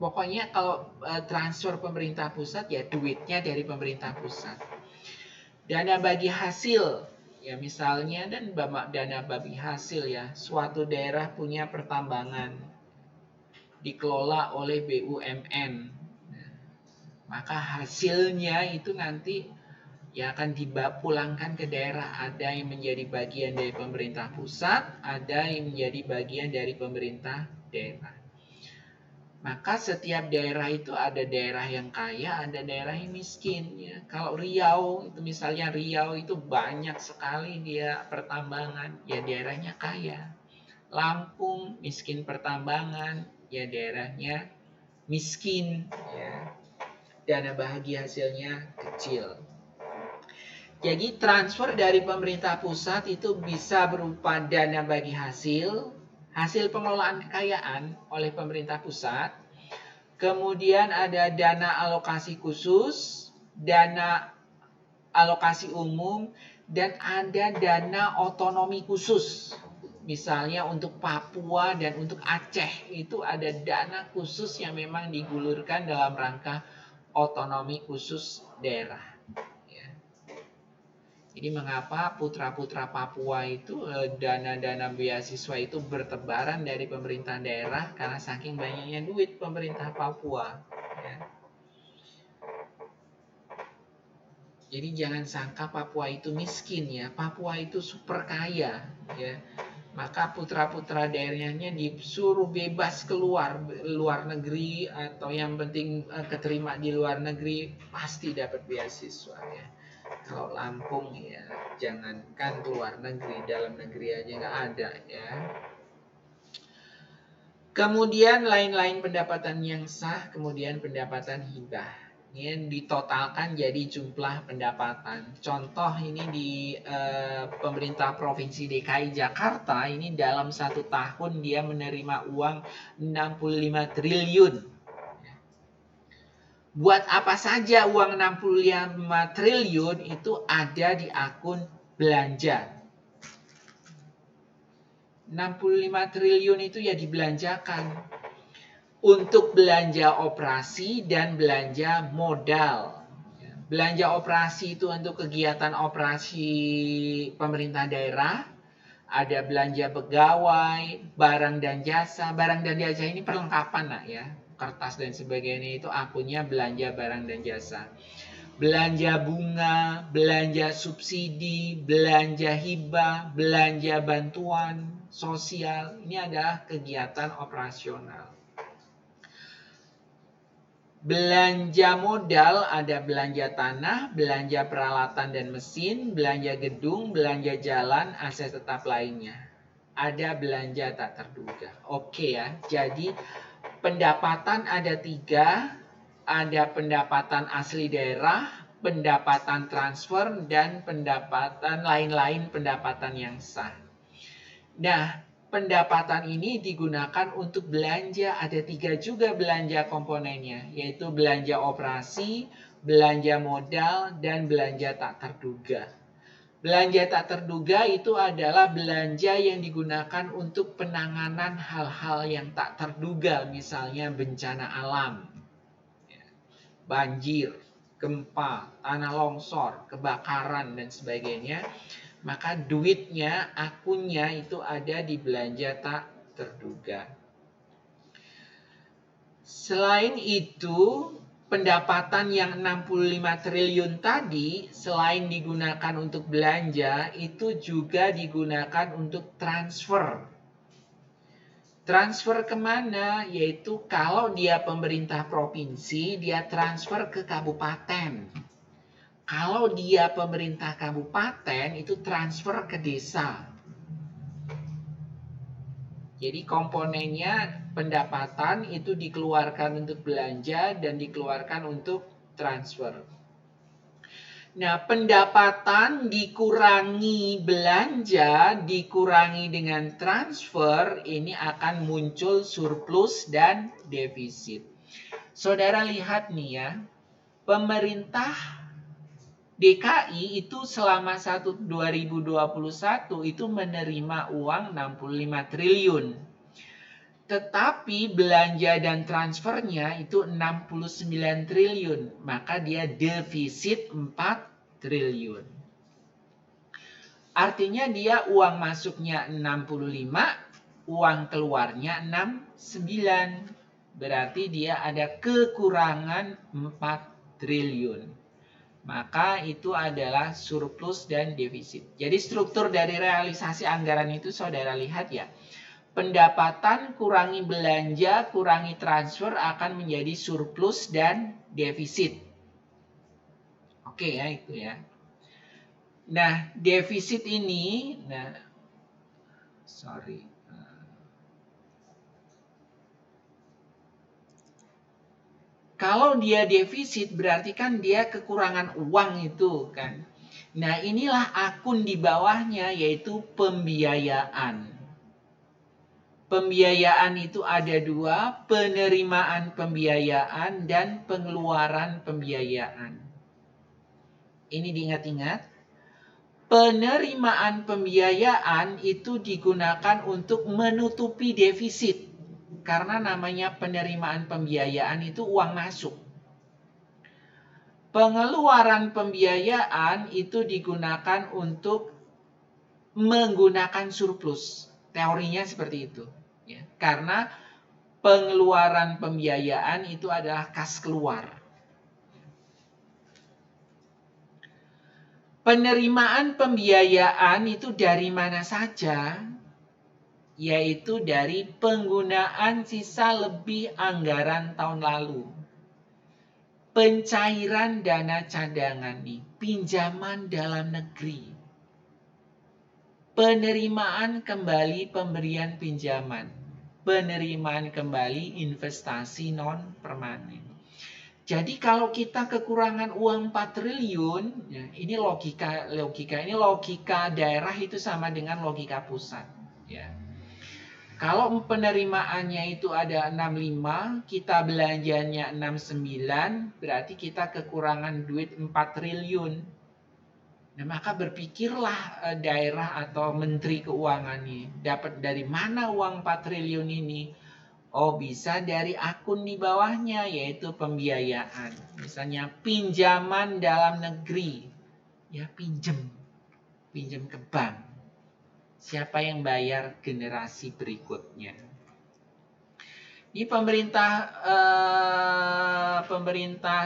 Pokoknya kalau transfer pemerintah pusat ya duitnya dari pemerintah pusat. Dana bagi hasil. Ya misalnya dan dana bagi hasil ya, suatu daerah punya pertambangan dikelola oleh BUMN. Nah, maka hasilnya itu nanti ya akan dipulangkan ke daerah. Ada yang menjadi bagian dari pemerintah pusat, ada yang menjadi bagian dari pemerintah daerah. Maka setiap daerah itu ada daerah yang kaya, ada daerah yang miskin. Ya. Kalau Riau, itu misalnya Riau itu banyak sekali dia pertambangan, ya daerahnya kaya. Lampung miskin pertambangan, ya daerahnya miskin. Ya. Dana bahagia hasilnya kecil. Jadi transfer dari pemerintah pusat itu bisa berupa dana bagi hasil pengelolaan kekayaan oleh pemerintah pusat. Kemudian ada dana alokasi khusus, dana alokasi umum, dan ada dana otonomi khusus. Misalnya untuk Papua dan untuk Aceh itu ada dana khusus yang memang digulirkan dalam rangka otonomi khusus daerah. Ya. Jadi mengapa putra-putra Papua itu dana-dana beasiswa itu bertebaran dari pemerintah daerah karena saking banyaknya duit pemerintah Papua. Ya. Jadi jangan sangka Papua itu miskin ya, Papua itu super kaya ya. Maka putra-putra daerahnya disuruh bebas keluar luar negeri atau yang penting keterima di luar negeri pasti dapat beasiswa ya. Kalau Lampung ya jangankan keluar negeri, dalam negeri aja nggak ada ya. Kemudian lain-lain pendapatan yang sah, kemudian pendapatan hibah. Ini ditotalkan jadi jumlah pendapatan. Contoh ini di pemerintah Provinsi DKI Jakarta ini dalam 1 tahun dia menerima uang 65 triliun. Buat apa saja uang 65 triliun itu ada di akun belanja. 65 triliun itu ya dibelanjakan untuk belanja operasi dan belanja modal. Belanja operasi itu untuk kegiatan operasi pemerintah daerah. Ada belanja pegawai, barang dan jasa. Barang dan jasa ini perlengkapan lah ya. Kertas dan sebagainya itu akunnya belanja barang dan jasa. Belanja bunga, belanja subsidi, belanja hibah, belanja bantuan sosial. Ini adalah kegiatan operasional. Belanja modal ada belanja tanah, belanja peralatan dan mesin, belanja gedung, belanja jalan, aset tetap lainnya. Ada belanja tak terduga. Oke ya, jadi pendapatan ada 3, ada pendapatan asli daerah, pendapatan transfer, dan pendapatan lain-lain pendapatan yang sah. Nah, pendapatan ini digunakan untuk belanja. Ada 3 juga belanja komponennya, yaitu belanja operasi, belanja modal, dan belanja tak terduga. Belanja tak terduga itu adalah belanja yang digunakan untuk penanganan hal-hal yang tak terduga, misalnya bencana alam, banjir, gempa, tanah longsor, kebakaran, dan sebagainya. Maka duitnya, akunnya itu ada di belanja tak terduga. Selain itu, pendapatan yang 65 triliun tadi, selain digunakan untuk belanja, itu juga digunakan untuk transfer. Transfer kemana? Yaitu kalau dia pemerintah provinsi, dia transfer ke kabupaten. Kalau dia pemerintah kabupaten, itu transfer ke desa. Jadi komponennya pendapatan itu dikeluarkan untuk belanja dan dikeluarkan untuk transfer. Nah, pendapatan dikurangi belanja, dikurangi dengan transfer, ini akan muncul surplus dan defisit. Saudara lihat nih ya, pemerintah DKI itu selama 2021 itu menerima uang 65 triliun. Tetapi belanja dan transfernya itu 69 triliun. Maka dia defisit 4 triliun. Artinya dia uang masuknya 65, uang keluarnya 69. Berarti dia ada kekurangan 4 triliun. Maka itu adalah surplus dan defisit. Jadi struktur dari realisasi anggaran itu saudara lihat ya. Pendapatan kurangi belanja, kurangi transfer akan menjadi surplus dan defisit. Oke ya itu ya. Nah defisit ini, kalau dia defisit berarti kan dia kekurangan uang itu kan. Nah, inilah akun di bawahnya, yaitu pembiayaan. Pembiayaan itu ada dua, penerimaan pembiayaan dan pengeluaran pembiayaan. Ini diingat-ingat. Penerimaan pembiayaan itu digunakan untuk menutupi defisit. Karena namanya penerimaan pembiayaan itu uang masuk. Pengeluaran pembiayaan itu digunakan untuk menggunakan surplus. Teorinya seperti itu. Ya, karena pengeluaran pembiayaan itu adalah kas keluar. Penerimaan pembiayaan itu dari mana saja? Yaitu dari penggunaan sisa lebih anggaran tahun lalu. Pencairan dana cadangan nih, pinjaman dalam negeri. Penerimaan kembali pemberian pinjaman. Penerimaan kembali investasi non permanen. Jadi kalau kita kekurangan uang 4 triliun, ya, ini logika daerah itu sama dengan logika pusat. Ya. Kalau penerimaannya itu ada 65, kita belanjanya 69, berarti kita kekurangan duit 4 triliun. Nah, maka berpikirlah daerah atau menteri keuangan ini, dapat dari mana uang 4 triliun ini? Oh, bisa dari akun di bawahnya, yaitu pembiayaan. Misalnya pinjaman dalam negeri. Ya, pinjem ke bank. Siapa yang bayar? Generasi berikutnya. Ini pemerintah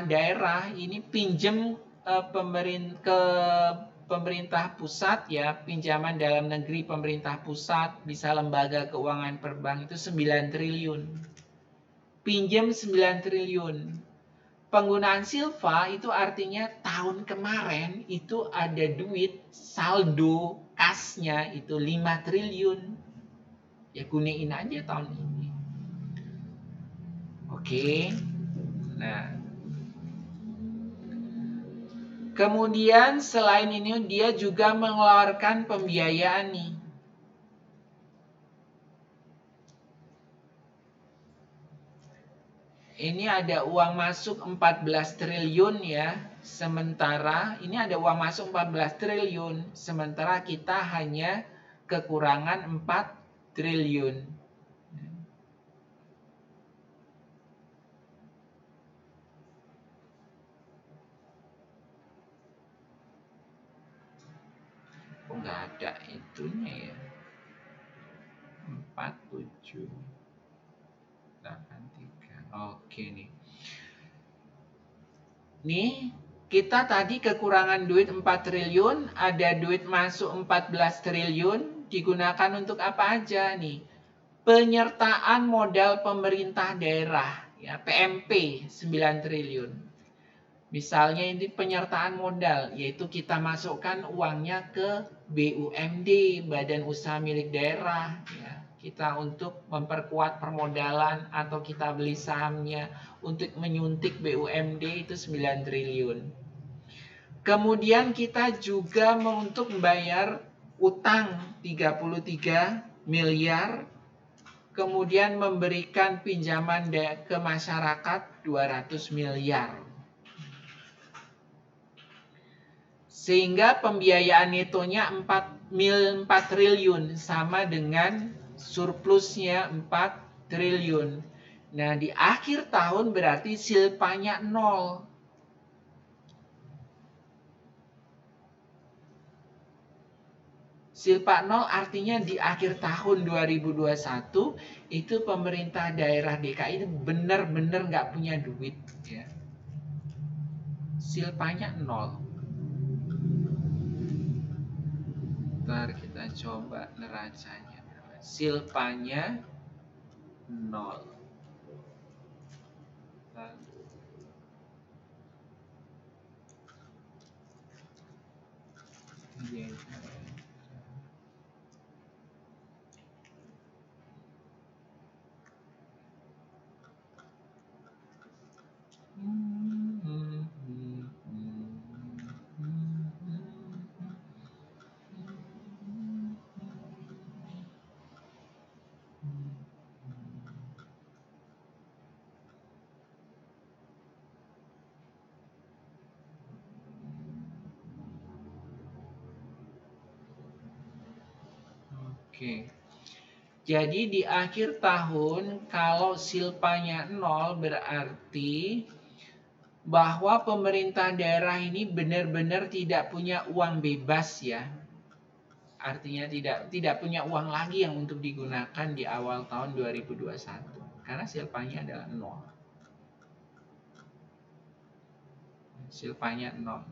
daerah ini pinjem ke pemerintah pusat, ya, pinjaman dalam negeri pemerintah pusat, bisa lembaga keuangan per bank itu 9 triliun. Pinjam 9 triliun. Penggunaan silva itu artinya tahun kemarin itu ada duit saldo kasnya itu 5 triliun. Ya, gunain aja tahun ini. Oke. Nah, kemudian selain ini dia juga mengeluarkan pembiayaan nih. Ini ada uang masuk 14 triliun ya. Sementara ini ada uang masuk 14 triliun, sementara kita hanya kekurangan 4 triliun. Kok nggak ada itunya ya? 4, 7, 8, 3. Oke nih. Nih, kita tadi kekurangan duit 4 triliun, ada duit masuk 14 triliun, digunakan untuk apa aja nih? Penyertaan modal pemerintah daerah, ya, PMP 9 triliun. Misalnya ini penyertaan modal, yaitu kita masukkan uangnya ke BUMD, Badan Usaha Milik Daerah, ya. Kita untuk memperkuat permodalan atau kita beli sahamnya untuk menyuntik BUMD itu 9 triliun. Kemudian kita juga untuk membayar utang 33 miliar, kemudian memberikan pinjaman ke masyarakat 200 miliar. Sehingga pembiayaan netonya 4 triliun, sama dengan surplusnya 4 triliun. Nah, di akhir tahun berarti silpanya 0. Silpa 0 artinya di akhir tahun 2021 itu pemerintah daerah DKI itu benar-benar nggak punya duit, ya. Silpanya 0. Ntar kita coba neracanya. Silpanya 0. Oke. Jadi di akhir tahun kalau silpanya 0 berarti bahwa pemerintah daerah ini benar-benar tidak punya uang bebas ya. Artinya tidak punya uang lagi yang untuk digunakan di awal tahun 2021. Karena silpanya adalah 0. Silpanya 0.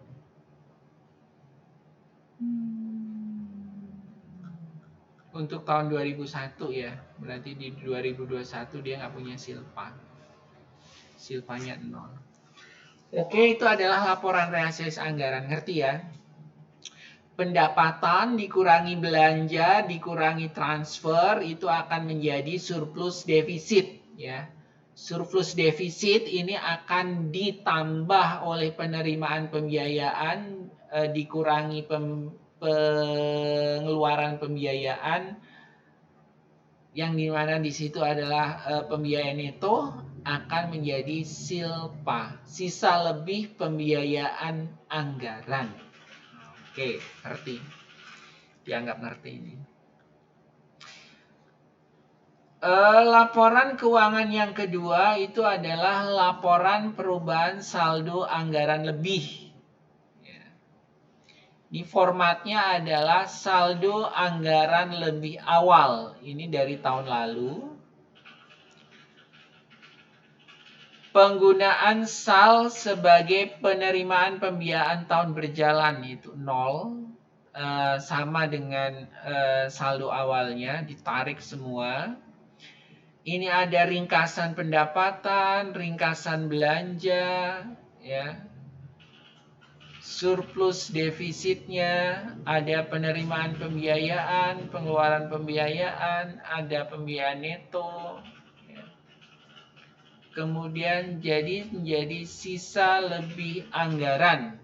Untuk tahun 2001 ya, berarti di 2021 dia nggak punya silpa. Silpanya 0. Oke, itu adalah laporan realisasi anggaran, ngerti ya? Pendapatan dikurangi belanja, dikurangi transfer, itu akan menjadi surplus defisit ya. Surplus defisit ini akan ditambah oleh penerimaan pembiayaan, dikurangi pengeluaran pembiayaan, yang dimana di situ adalah pembiayaan neto akan menjadi silpa, sisa lebih pembiayaan anggaran. Oke, ngerti? Dianggap ngerti ini. Laporan keuangan yang kedua itu adalah laporan perubahan saldo anggaran lebih. Ini formatnya adalah saldo anggaran lebih awal. Ini dari tahun lalu. Penggunaan SAL sebagai penerimaan pembiayaan tahun berjalan itu 0. Sama dengan saldo awalnya, ditarik semua. Ini ada ringkasan pendapatan, ringkasan belanja, ya. Surplus defisitnya, ada penerimaan pembiayaan, pengeluaran pembiayaan, ada pembiayaan neto. Ya. Kemudian menjadi sisa lebih anggaran.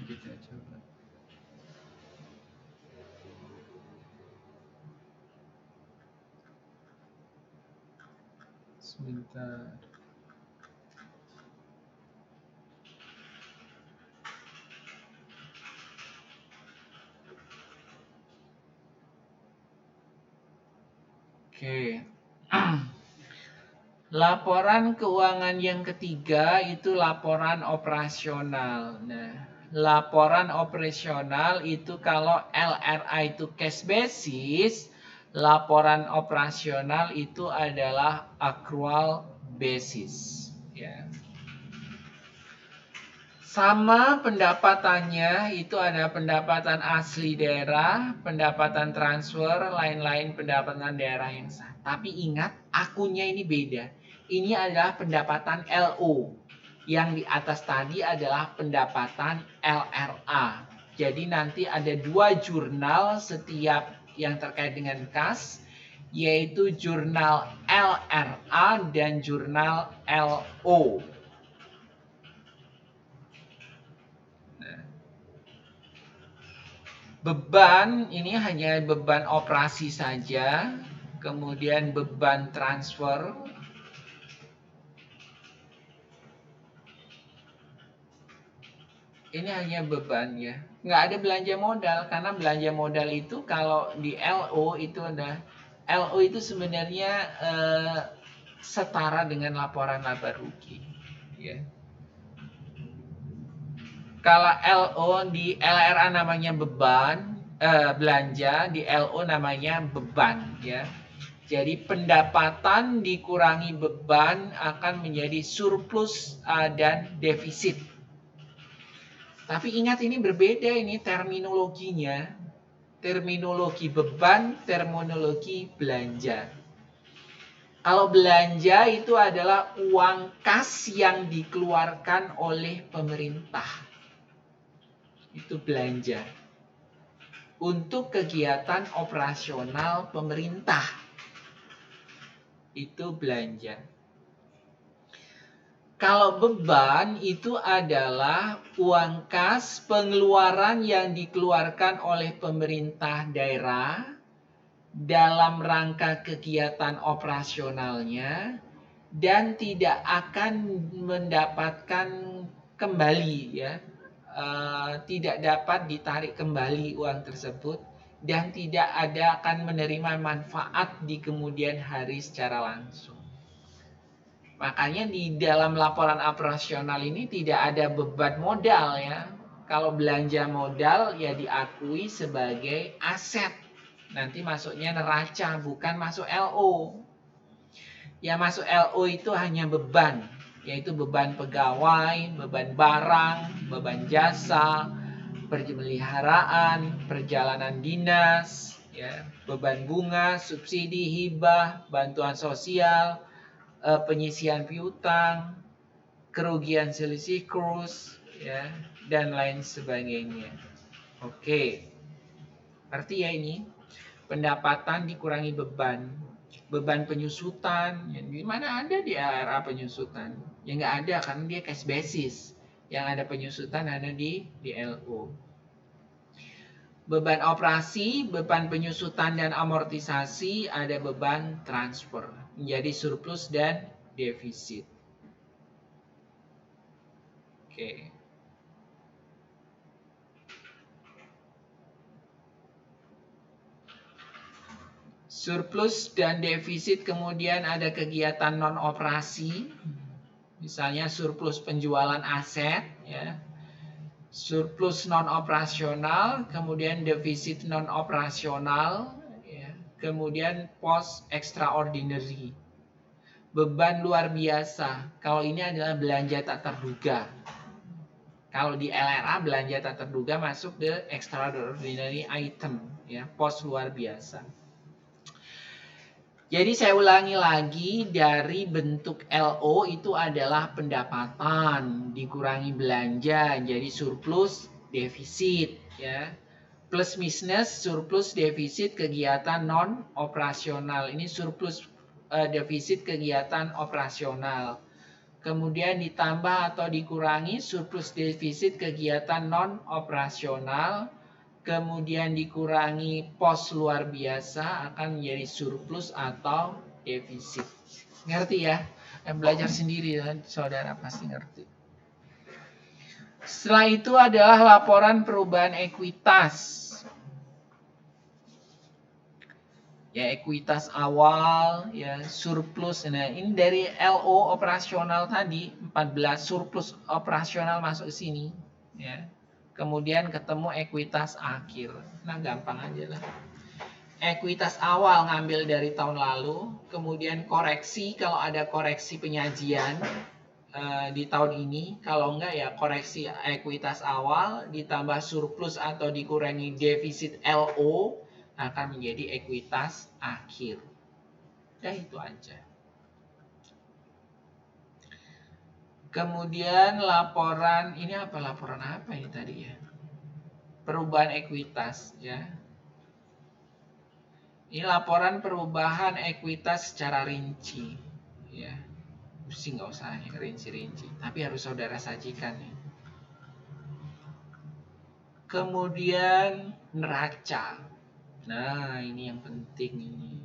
Kita coba. Sebentar. Oke. Laporan keuangan yang ketiga itu laporan operasional. Nah, laporan operasional itu kalau LRA itu cash basis, laporan operasional itu adalah accrual basis. Ya. Sama pendapatannya itu ada pendapatan asli daerah, pendapatan transfer, lain-lain pendapatan daerah yang sah. Tapi ingat, akunnya ini beda. Ini adalah pendapatan LO. Yang di atas tadi adalah pendapatan LRA. Jadi nanti ada 2 jurnal setiap yang terkait dengan kas, yaitu jurnal LRA dan jurnal LO. Beban ini hanya beban operasi saja, kemudian beban transfer. Ini hanya beban ya, nggak ada belanja modal, karena belanja modal itu kalau di LO itu sebenarnya setara dengan laporan laba rugi. Ya. Kalau LO di LRA namanya beban, belanja, di LO namanya beban ya. Jadi pendapatan dikurangi beban akan menjadi surplus dan defisit. Tapi ingat ini berbeda ini terminologinya. Terminologi beban, terminologi belanja. Kalau belanja itu adalah uang kas yang dikeluarkan oleh pemerintah. Itu belanja. Untuk kegiatan operasional pemerintah. itu belanja. Kalau beban itu adalah uang kas pengeluaran yang dikeluarkan oleh pemerintah daerah dalam rangka kegiatan operasionalnya dan tidak akan mendapatkan kembali ya, tidak dapat ditarik kembali uang tersebut dan tidak ada akan menerima manfaat di kemudian hari secara langsung. Makanya di dalam laporan operasional ini tidak ada beban modal ya. Kalau belanja modal ya diakui sebagai aset. Nanti masuknya neraca, bukan masuk LO. Ya masuk LO itu hanya beban, yaitu beban pegawai, beban barang, beban jasa, pemeliharaan, perjalanan dinas, ya, beban bunga, subsidi, hibah, bantuan sosial, penyisian piutang, kerugian selisih kurs, ya, dan lain sebagainya. Oke, arti ya ini pendapatan dikurangi beban penyusutan, ya, di mana ada di LRA penyusutan? Ya nggak ada karena dia cash basis. Yang ada penyusutan ada di LO. Beban operasi, beban penyusutan dan amortisasi, ada beban transfer, menjadi surplus dan defisit. Oke. Surplus dan defisit kemudian ada kegiatan non-operasi, misalnya surplus penjualan aset, ya. Surplus non-operasional, kemudian defisit non-operasional, ya. Kemudian pos extraordinary. Beban luar biasa, kalau ini adalah belanja tak terduga. Kalau di LRA belanja tak terduga masuk ke extraordinary item, ya, pos luar biasa. Jadi saya ulangi lagi, dari bentuk LO itu adalah pendapatan dikurangi belanja, jadi surplus defisit, ya. Plus minus surplus defisit kegiatan non operasional. Ini surplus defisit kegiatan operasional. Kemudian ditambah atau dikurangi surplus defisit kegiatan non operasional. Kemudian dikurangi pos luar biasa akan menjadi surplus atau defisit. Ngerti ya? Belajar sendiri ya, saudara pasti ngerti. Setelah itu adalah laporan perubahan ekuitas. Ya, ekuitas awal, ya, surplus. Nah, ini dari LO operasional tadi 14, surplus operasional masuk ke sini, ya. Kemudian ketemu ekuitas akhir. Nah, gampang aja lah. Ekuitas awal ngambil dari tahun lalu, kemudian koreksi kalau ada koreksi penyajian di tahun ini, kalau enggak ya koreksi ekuitas awal ditambah surplus atau dikurangi defisit LO akan menjadi ekuitas akhir. Ya itu aja. Kemudian laporan, ini apa, laporan apa ini tadi ya? Perubahan ekuitas, ya. Ini laporan perubahan ekuitas secara rinci, ya. Mesti nggak usah yang rinci-rinci, tapi harus saudara sajikan ya. Kemudian neraca. Nah, ini yang penting ini.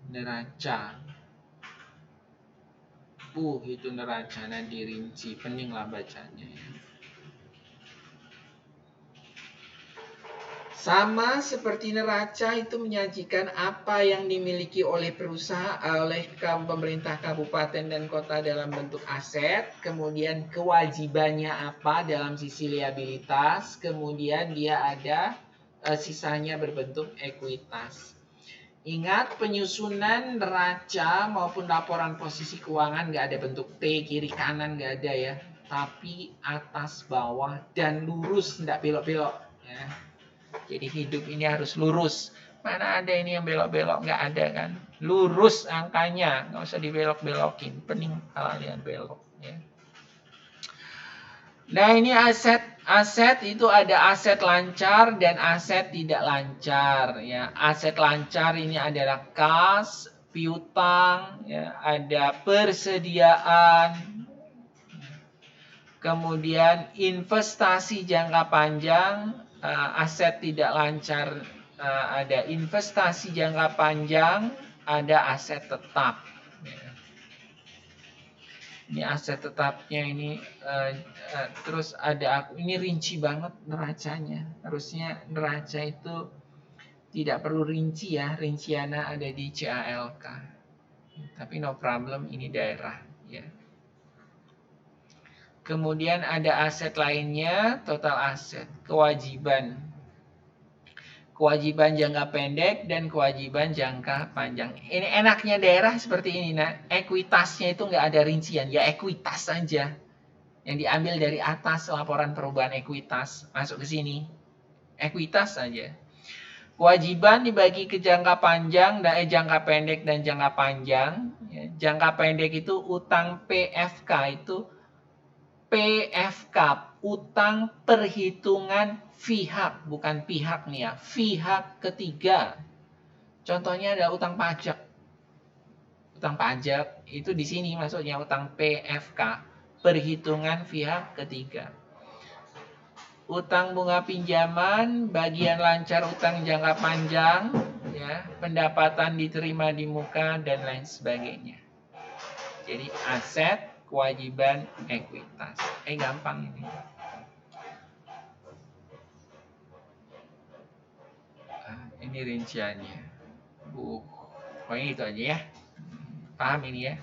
Neraca. Itu neracanya dirinci, pentinglah bacanya ya. Sama seperti neraca itu menyajikan apa yang dimiliki oleh perusahaan, oleh pemerintah kabupaten dan kota dalam bentuk aset, kemudian kewajibannya apa dalam sisi liabilitas, kemudian dia ada sisanya berbentuk ekuitas. Ingat, penyusunan neraca maupun laporan posisi keuangan nggak ada bentuk T, kiri kanan nggak ada ya. Tapi atas bawah dan lurus, nggak belok-belok ya. Jadi hidup ini harus lurus. Mana ada ini yang belok-belok, nggak ada kan. Lurus angkanya, nggak usah dibelok-belokin. Pening kalian belok ya. Nah, ini aset itu ada aset lancar dan aset tidak lancar ya. Aset lancar ini adalah kas, piutang, ya, ada persediaan, kemudian investasi jangka panjang, aset tidak lancar, ada investasi jangka panjang, ada aset tetap. Ini aset tetapnya ini, terus ada ini rinci banget neracanya. Harusnya neraca itu tidak perlu rinci ya, rinciannya ada di CALK. Tapi no problem, ini daerah ya. Kemudian ada aset lainnya, total aset, kewajiban. Kewajiban jangka pendek dan kewajiban jangka panjang. Ini enaknya daerah seperti ini, nah, ekuitasnya itu nggak ada rincian, ya ekuitas saja. Yang diambil dari atas laporan perubahan ekuitas, masuk ke sini. Ekuitas saja. Kewajiban dibagi ke jangka panjang, jangka pendek dan jangka panjang. Ya, jangka pendek itu utang PFK itu utang perhitungan pihak, bukan pihak nih ya, pihak ketiga. Contohnya ada utang pajak. Utang pajak itu di sini maksudnya utang PFK, perhitungan pihak ketiga. Utang bunga pinjaman, bagian lancar utang jangka panjang, ya, pendapatan diterima di muka dan lain sebagainya. Jadi aset, kewajiban, ekuitas. Gampang ini. Ini rinciannya. Pokoknya itu aja ya. Paham ini ya?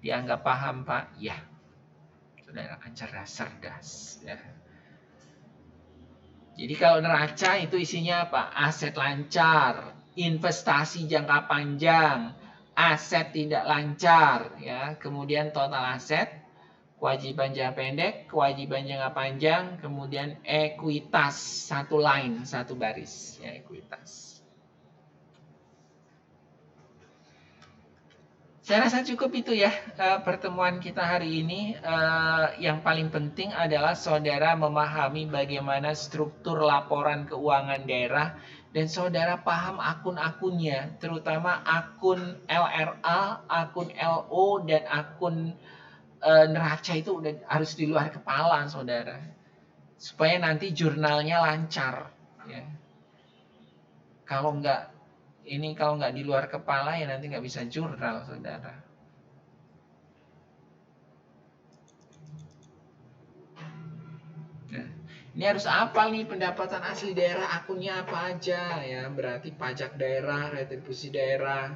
Dianggap paham Pak? Ya. Saudara kan cerdas. Ya. Jadi kalau neraca itu isinya apa? Aset lancar, investasi jangka panjang, aset tidak lancar, ya. Kemudian total aset, kewajiban jangka pendek, kewajiban jangka panjang, kemudian ekuitas, satu line, satu baris, ya, ekuitas. Saya rasa cukup itu ya pertemuan kita hari ini. Yang paling penting adalah saudara memahami bagaimana struktur laporan keuangan daerah dan saudara paham akun-akunnya, terutama akun LRA, akun LO, dan akun neraca itu udah harus di luar kepala saudara, supaya nanti jurnalnya lancar. Ya. Kalau nggak di luar kepala ya nanti nggak bisa jurnal saudara. Nah, ini harus hafal nih pendapatan asli daerah, akunnya apa aja ya. Berarti pajak daerah, retribusi daerah,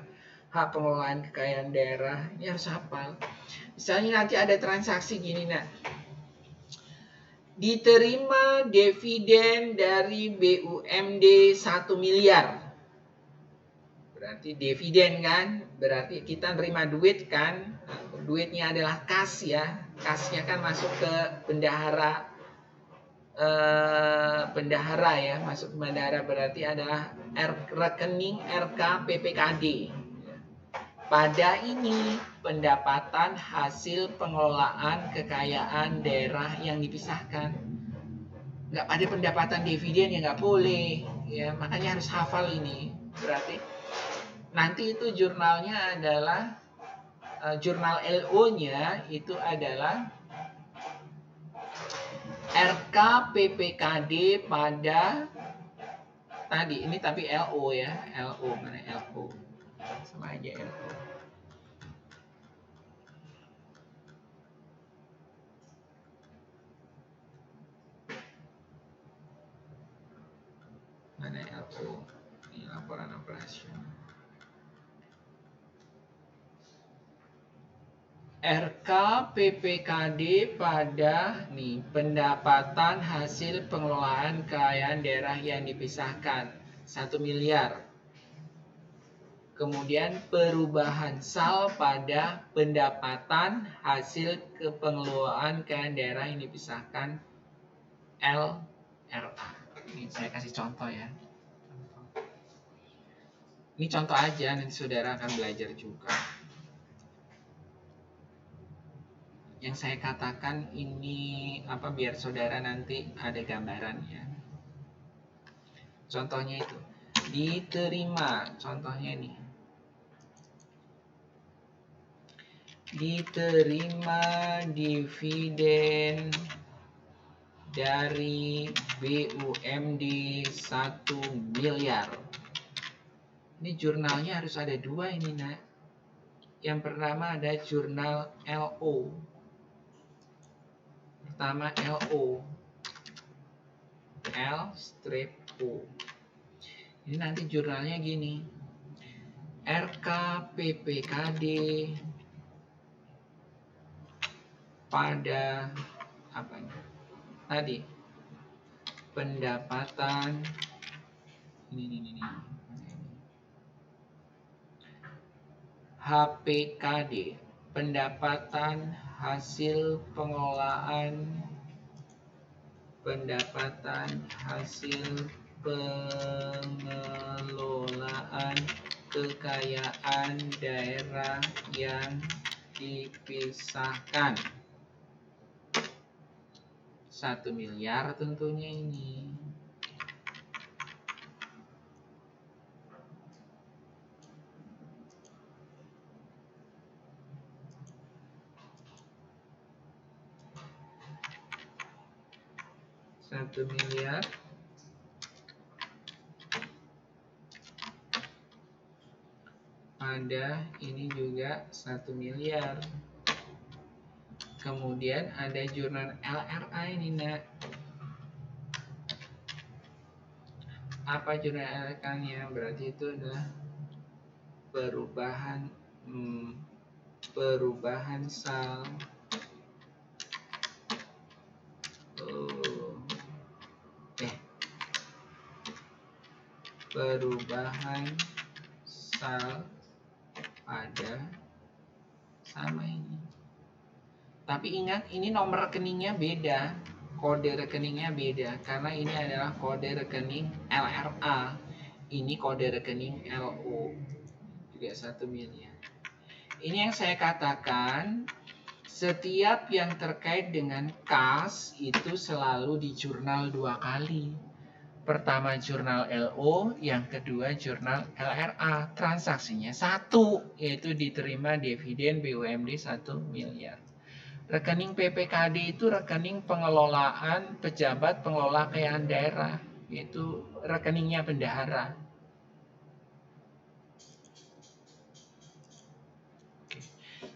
hak pengelolaan kekayaan daerah, ini harus hafal. Misalnya nanti ada transaksi gini, nah, diterima dividen dari BUMD 1 miliar. Berarti dividen kan, berarti kita terima duit kan, duitnya adalah kas ya, kasnya kan masuk ke bendahara ya, masuk ke bendahara berarti adalah rekening RK PPKD. Pada ini pendapatan hasil pengelolaan kekayaan daerah yang dipisahkan. Nggak pada pendapatan dividen ya nggak boleh ya, makanya harus hafal ini. Berarti nanti itu jurnalnya adalah jurnal LO-nya itu adalah RK PPKD pada tadi ini, tapi LO ya, LO mana LO sama aja LO. Mana LO? Ini laporan operasional. RK PPKD pada nih pendapatan hasil pengelolaan kekayaan daerah yang dipisahkan 1 miliar. Kemudian perubahan sal pada pendapatan hasil pengelolaan kekayaan daerah yang dipisahkan LRA. Ini saya kasih contoh ya. Ini contoh aja, nanti saudara akan belajar juga. Yang saya katakan ini apa biar saudara nanti ada gambarannya. Contohnya itu diterima, contohnya nih diterima dividen dari BUMD 1 miliar. Ini jurnalnya harus ada dua ini, nak. Yang pertama ada jurnal LO. Pertama LO. L-O. Ini nanti jurnalnya gini. RKPPKD pada apa ini? Tadi pendapatan ini. HPKD, pendapatan hasil pengelolaan kekayaan daerah yang dipisahkan. 1 miliar tentunya ini. Satu miliar ada ini juga 1 miliar. Kemudian ada jurnal LRA ini, nak. Apa jurnal LRA-nya? Berarti itu adalah perubahan sal pada sama ini. Tapi ingat, ini nomor rekeningnya beda, kode rekeningnya beda, karena ini adalah kode rekening LRA, ini kode rekening LO, juga 1 miliar. Ini yang saya katakan, setiap yang terkait dengan kas itu selalu di jurnal 2 kali. Pertama jurnal LO, yang kedua jurnal LRA. Transaksinya 1, yaitu diterima dividen BUMD 1 miliar. Rekening PPKD itu rekening pengelolaan pejabat pengelola kekayaan daerah, yaitu rekeningnya bendahara.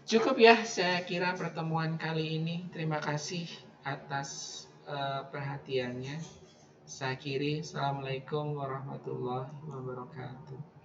Cukup ya, saya kira pertemuan kali ini. Terima kasih atas perhatiannya. Saya akhiri. Assalamualaikum warahmatullahi wabarakatuh.